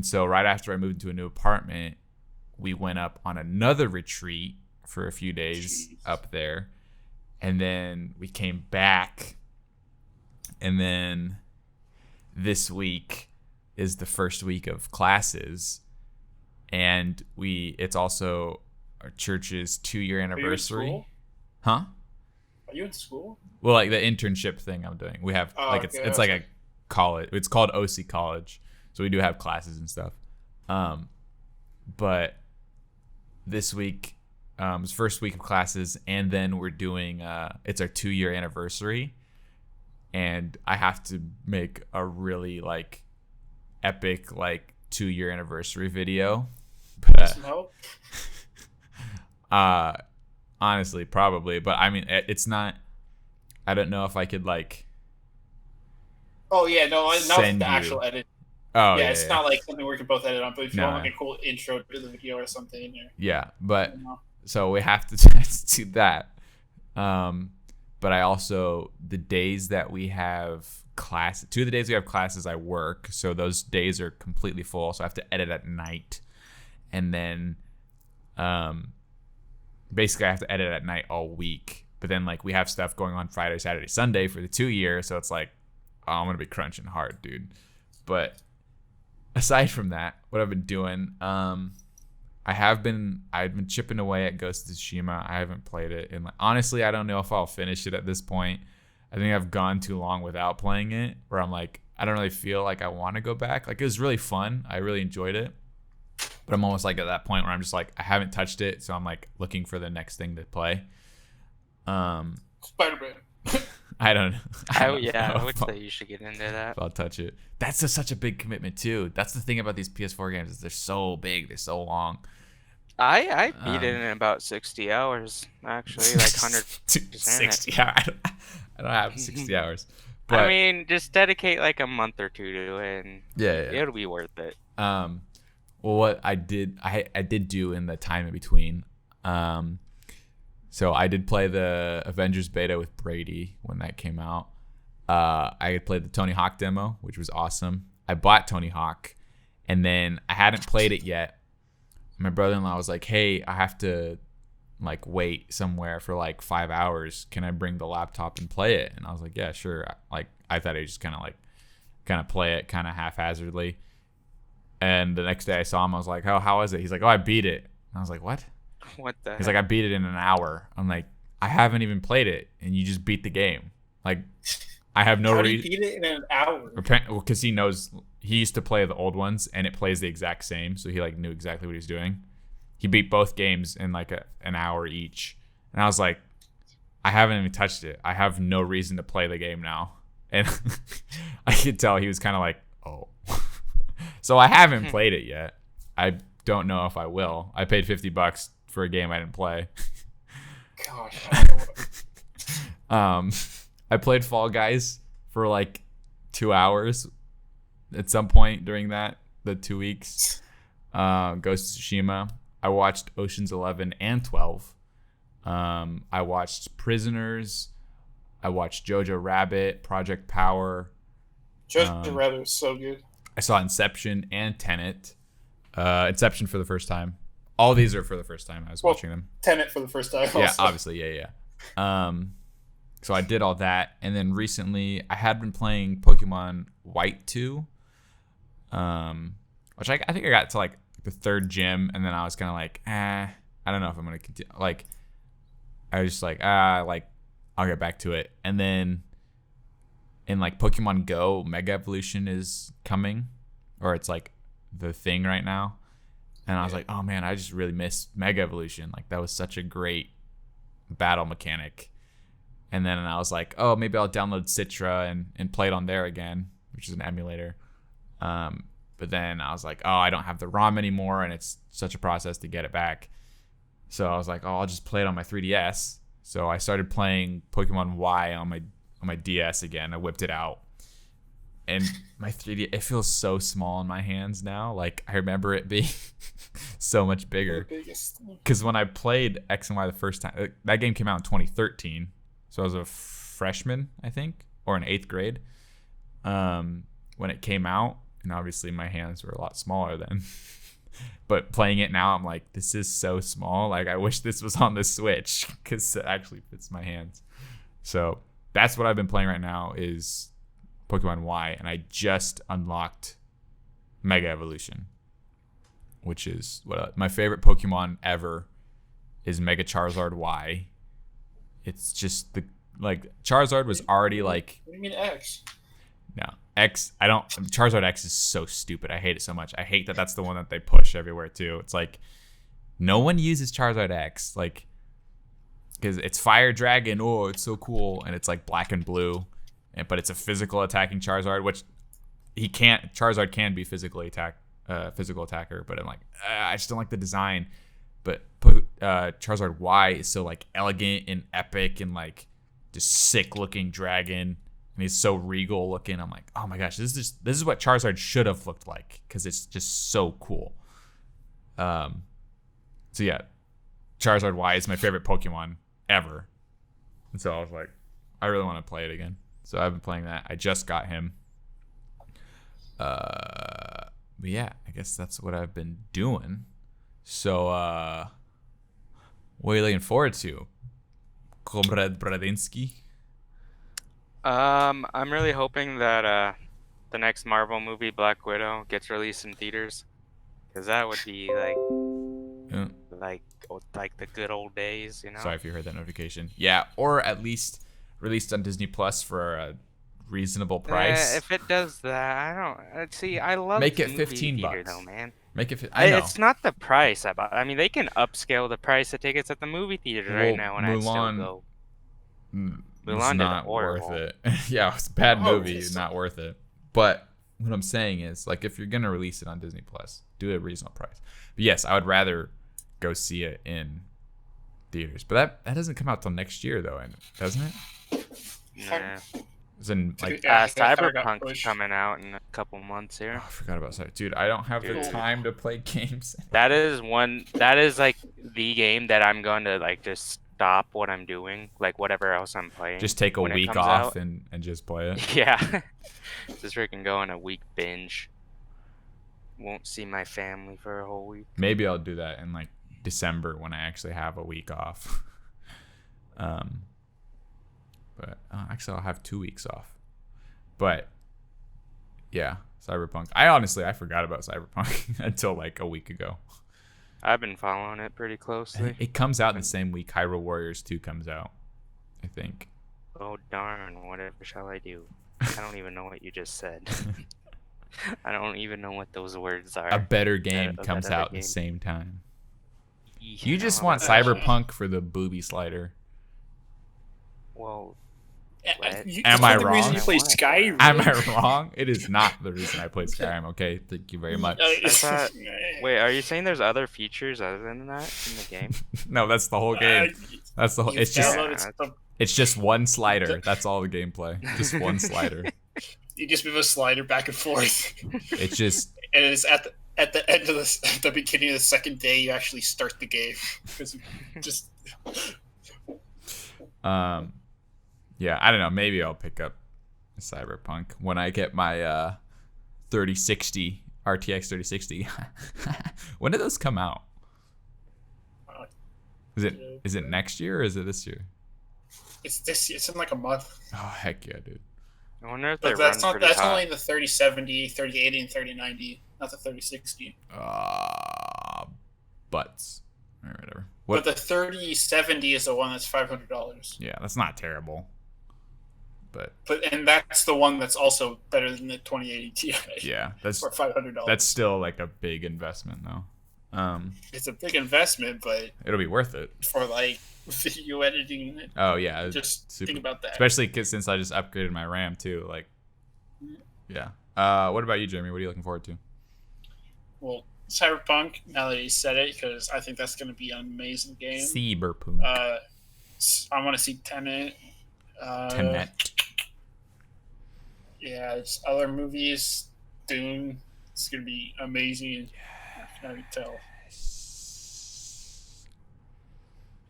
so right after I moved into a new apartment, we went up on another retreat for a few days up there. And then we came back. And then this week is the first week of classes. And it's also our church's 2-year anniversary. Are you in school? Huh? Are you in school? Well, like the internship thing I'm doing. We have it's like a college. It's called OC College. So we do have classes and stuff. But this week is first week of classes, and then we're doing it's our 2-year anniversary, and I have to make a really like epic like 2-year anniversary video. But, honestly, probably, but I mean, it's not. I don't know if I could like. Oh yeah, no, not the actual edit. Oh yeah, it's not like something we can both edit on. But if you want like a cool intro to the video or something, yeah, but so we have to do that. But I also the days that we have class, 2 of the days we have classes, I work, so those days are completely full. So I have to edit at night, and then, basically I have to edit at night all week. But then like we have stuff going on Friday, Saturday, Sunday for the 2-year, so it's like, oh, I'm gonna be crunching hard, dude. But aside from that, what I've been doing, I've been chipping away at Ghost of Tsushima. I haven't played it, and like, honestly, I don't know if I'll finish it at this point. I think I've gone too long without playing it, where I'm like, I don't really feel like I want to go back. Like, it was really fun. I really enjoyed it, but I'm almost like at that point where I'm just like, I haven't touched it, so I'm like looking for the next thing to play. Spider-Man. I don't know. I would say you should get into that. I'll touch it. That's such a big commitment too. That's the thing about these PS4 games, is they're so big, they're so long. I beat it in about 60 hours, actually, like 100%. 60 hours. I don't have 60 hours. But, I mean, just dedicate like a month or two to it, and it'll be worth it. Well, what I did do in the time in between, so I did play the Avengers beta with Brady when that came out. I had played the Tony Hawk demo, which was awesome. I bought Tony Hawk, and then I hadn't played it yet. My brother-in-law was like, hey, I have to like wait somewhere for like 5 hours. Can I bring the laptop and play it? And I was like, yeah, sure. Like, I thought I'd just kind of play it kind of haphazardly. And the next day I saw him, I was like, oh, how is it? He's like, oh, I beat it. And I was like, what? What the He's like, I beat it in an hour. I'm like, I haven't even played it, and you just beat the game. Like, I have no reason. How do you beat it in an hour? Because he knows, he used to play the old ones, and it plays the exact same, so he like knew exactly what he was doing. He beat both games in like an hour each, and I was like, I haven't even touched it. I have no reason to play the game now, and I could tell he was kind of like, oh. So I haven't played it yet. I don't know if I will. I paid $50 for a game I didn't play. Gosh. I played Fall Guys for like 2 hours at some point during the 2 weeks. Ghost of Tsushima. I watched Ocean's 11 and 12. I watched Prisoners. I watched Jojo Rabbit, Project Power. Jojo Rabbit was so good. I saw Inception and Tenet. Inception for the first time. All these are for the first time. I was watching them. Tenet for the first time. Also. Yeah, obviously, yeah. So I did all that, and then recently I had been playing Pokemon White 2, which I think I got to like the 3rd gym, and then I was kind of like, I don't know if I'm gonna continue. Like, I was just like, like I'll get back to it, and then in like Pokemon Go, Mega Evolution is coming, or it's like the thing right now. And I was like, oh man, I just really missed Mega Evolution. Like, that was such a great battle mechanic. And then I was like, oh, maybe I'll download Citra and play it on there again, which is an emulator. But then I was like, oh, I don't have the ROM anymore, and it's such a process to get it back. So I was like, oh, I'll just play it on my 3DS. So I started playing Pokemon Y on my DS again. I whipped it out. And my 3D, it feels so small in my hands now. Like, I remember it being so much bigger. Because when I played X and Y the first time, that game came out in 2013. So I was a freshman, I think, or in 8th grade when it came out. And obviously my hands were a lot smaller then. But playing it now, I'm like, this is so small. Like, I wish this was on the Switch because it actually fits my hands. So that's what I've been playing right now is Pokemon Y. And I just unlocked Mega Evolution, which is what my favorite Pokemon ever is Mega Charizard Y. It's just Charizard was already like... What do you mean X? No. X, Charizard X is so stupid. I hate it so much. I hate that that's the one that they push everywhere too. It's like, no one uses Charizard X, like, because it's Fire Dragon. Oh, it's so cool. And it's like black and blue, but it's a physical attacking Charizard, which Charizard can be physical attacker, but I'm like, I just don't like the design. But Charizard Y is so like elegant and epic and like just sick looking dragon. And he's so regal looking. I'm like, oh my gosh, this is what Charizard should have looked like because it's just so cool. So yeah, Charizard Y is my favorite Pokemon ever. And so I was like, I really want to play it again. So I've been playing that. I just got him. But yeah, I guess that's what I've been doing. So what are you looking forward to? Comrade Bradinsky? I'm really hoping that the next Marvel movie, Black Widow, gets released in theaters, because that would be like the good old days, you know. Sorry if you heard that notification. Yeah, or at least released on Disney Plus for a reasonable price. If it does that, I don't see. I love make it movie $15 theater, though, man. Make it. I know it's not the price. I mean, they can upscale the price of tickets at the movie theater right now, and I'd still go. Mulan not worth it. Yeah, it's a bad movie, not worth it. But what I'm saying is, like, if you're gonna release it on Disney Plus, do it a reasonable price. But yes, I would rather go see it in theaters. But that doesn't come out till next year, though, doesn't it? Yeah. It's in like Cyberpunk's coming out in a couple months here. Oh, I forgot about Cyberpunk. Dude, I don't have the time to play games. That is like the game that I'm going to like just stop what I'm doing, like whatever else I'm playing. Just take a week off and just play it. Yeah. Just freaking go on a week binge. Won't see my family for a whole week. Maybe I'll do that in like December when I actually have a week off. But actually I'll have 2 weeks off. But yeah, Cyberpunk. I forgot about Cyberpunk until like a week ago. I've been following it pretty closely. It comes out in the same week Hyrule Warriors 2 comes out, I think. Oh darn, whatever shall I do? I don't even know what you just said. I don't even know what those words are. A better game comes out at the same time. You just want Cyberpunk for the booby slider. Well, am I wrong? The reason you play Skyrim. Am I wrong? It is not the reason I play Skyrim. Okay, thank you very much. Wait, are you saying there's other features other than that in the game? No, that's the whole game. That's the whole. It's just one slider. That's all the gameplay. Just one slider. You just move a slider back and forth. It's just. And it's at the end of at the beginning of the second day, you actually start the game because just. Yeah, I don't know. Maybe I'll pick up Cyberpunk when I get my 3060 RTX 3060. When do those come out? Is it next year or is it this year? It's this year. It's in like a month. Oh heck yeah, dude! I wonder if they're that's only the 3070, 3080, and 3090, not the 3060. Butts or whatever. But the 3070 is the one that's $500. Yeah, that's not terrible. And that's the one that's also better than the 2080 Ti. Yeah, that's for $500. That's still like a big investment, though. It's a big investment, but it'll be worth it for like video editing. Oh yeah, just think about that. Especially since I just upgraded my RAM too. Like, yeah, What about you, Jeremy? What are you looking forward to? Well, Cyberpunk. Now that you said it, because I think that's going to be an amazing game. Cyberpunk. I want to see Tenet. Tenet. Yeah, it's other movies. Dune. It's going to be amazing. I can already tell.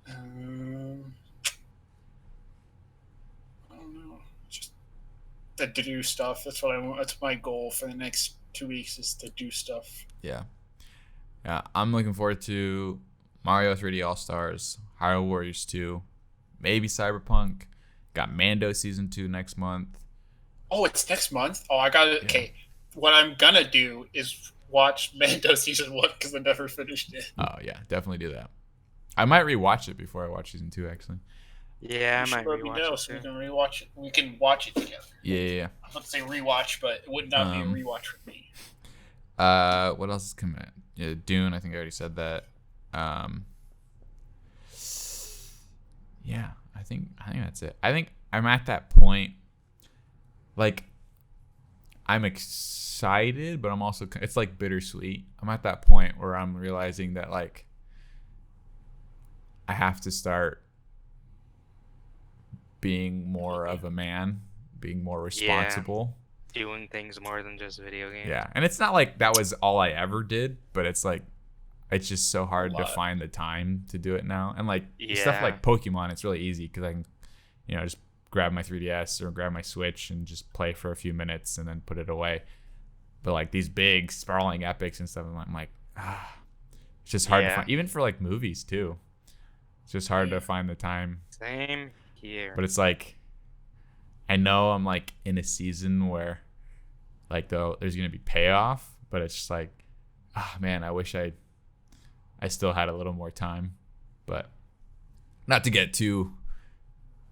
I don't know. Just to do stuff. That's what I want. That's my goal for the next 2 weeks is to do stuff. Yeah. I'm looking forward to Mario 3D All Stars, Hyrule Warriors 2, maybe Cyberpunk. Got Mando season 2 next month. Oh, it's next month. Oh, I got it. Yeah. Okay, what I'm gonna do is watch Mando season 1 because I never finished it. Oh yeah, definitely do that. I might rewatch it before I watch season 2. Actually. Yeah, I You might should let me rewatch know it so we too. can rewatch it. We can watch it together. Yeah. I'm not to say rewatch, but it would not be a rewatch for me. What else is coming out? Yeah, Dune. I think I already said that. Yeah, I think that's it. I think I'm at that point. Like, I'm excited, but I'm also, it's like bittersweet. I'm at that point where I'm realizing that like I have to start being more of a man, being more responsible. Doing things more than just video games. Yeah, and it's not like that was all I ever did, but it's like it's just so hard to find the time to do it now. And like stuff like Pokemon, it's really easy because I can, just grab my 3DS or grab my Switch and just play for a few minutes and then put it away. But like these big sprawling epics and stuff, I'm like, it's just hard to find. Even for like movies too, it's just hard to find the time. Same here. But it's like, I know I'm like in a season where like there's gonna be payoff, but it's just like, man, I wish I still had a little more time. But not to get too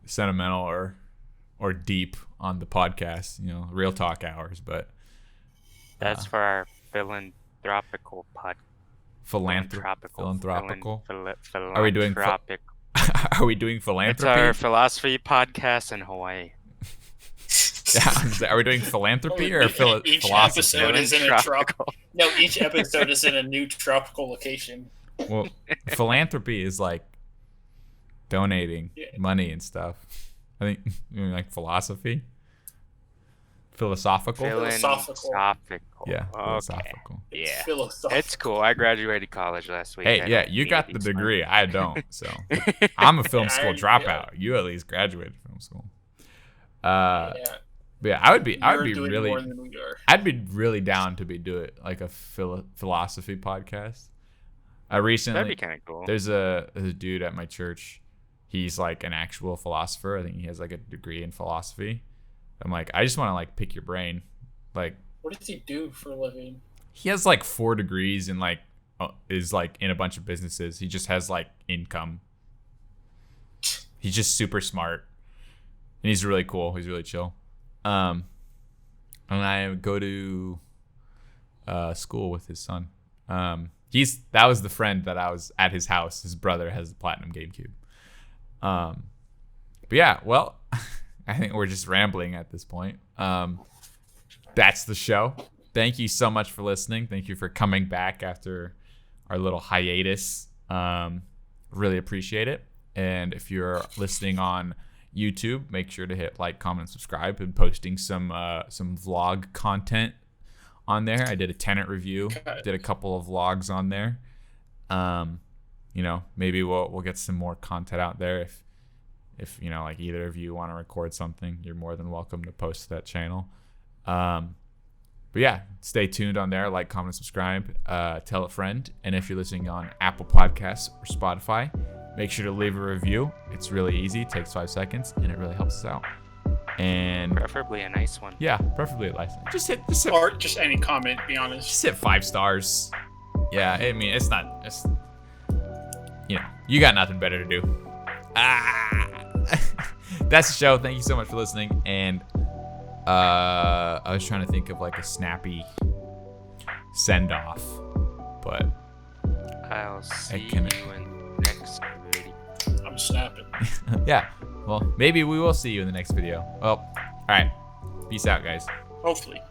sentimental or deep on the podcast, real talk hours, but that's for our philanthropical pod. Philanthropical. Are we doing Are we doing philanthropy? It's our philosophy podcast in Hawaii. Yeah, are we doing philanthropy or philosophy? Episode is in a tropical. No, each episode is in a new tropical location. Well, philanthropy is like donating money and stuff. I think you mean like philosophy. Philosophical. Philosophical. Yeah, Okay. philosophical. Yeah, philosophical. It's cool. I graduated college last week. Hey, yeah, you got the degree. I don't. So I'm a film school dropout. You at least graduated film school. But yeah, I'd be really more than we are. I'd be really down to do it like a philosophy podcast. Recently, That'd be kind of cool. There's a dude at my church. He's like an actual philosopher. I think he has like a degree in philosophy. I'm like, I just want to like pick your brain. Like, what does he do for a living? He has like 4 degrees and like is like in a bunch of businesses. He just has like income. He's just super smart. And he's really cool. He's really chill. And I go to school with his son. That was the friend that I was at his house. His brother has the platinum GameCube. But yeah, well, I think we're just rambling at this point. That's the show. Thank you so much for listening. Thank you for coming back after our little hiatus. Really appreciate it. And if you're listening on YouTube, make sure to hit like, comment, and subscribe. Been posting some vlog content on there. I did a Tenet review. Did a couple of vlogs on there. Maybe we'll get some more content out there. If like either of you want to record something, you're more than welcome to post to that channel. But yeah, stay tuned on there. Like, comment, subscribe. Tell a friend. And if you're listening on Apple Podcasts or Spotify, make sure to leave a review. It's really easy. It takes 5 seconds, and it really helps us out. And preferably a nice one. Yeah, preferably a nice one. Just hit or just any comment. Be honest. Just hit 5 stars. Yeah, I mean it's not. You got nothing better to do. That's the show. Thank you so much for listening. And I was trying to think of like a snappy send off, but I'll see you in the next video. I'm snapping. Yeah. Well, maybe we will see you in the next video. Well, all right. Peace out, guys. Hopefully.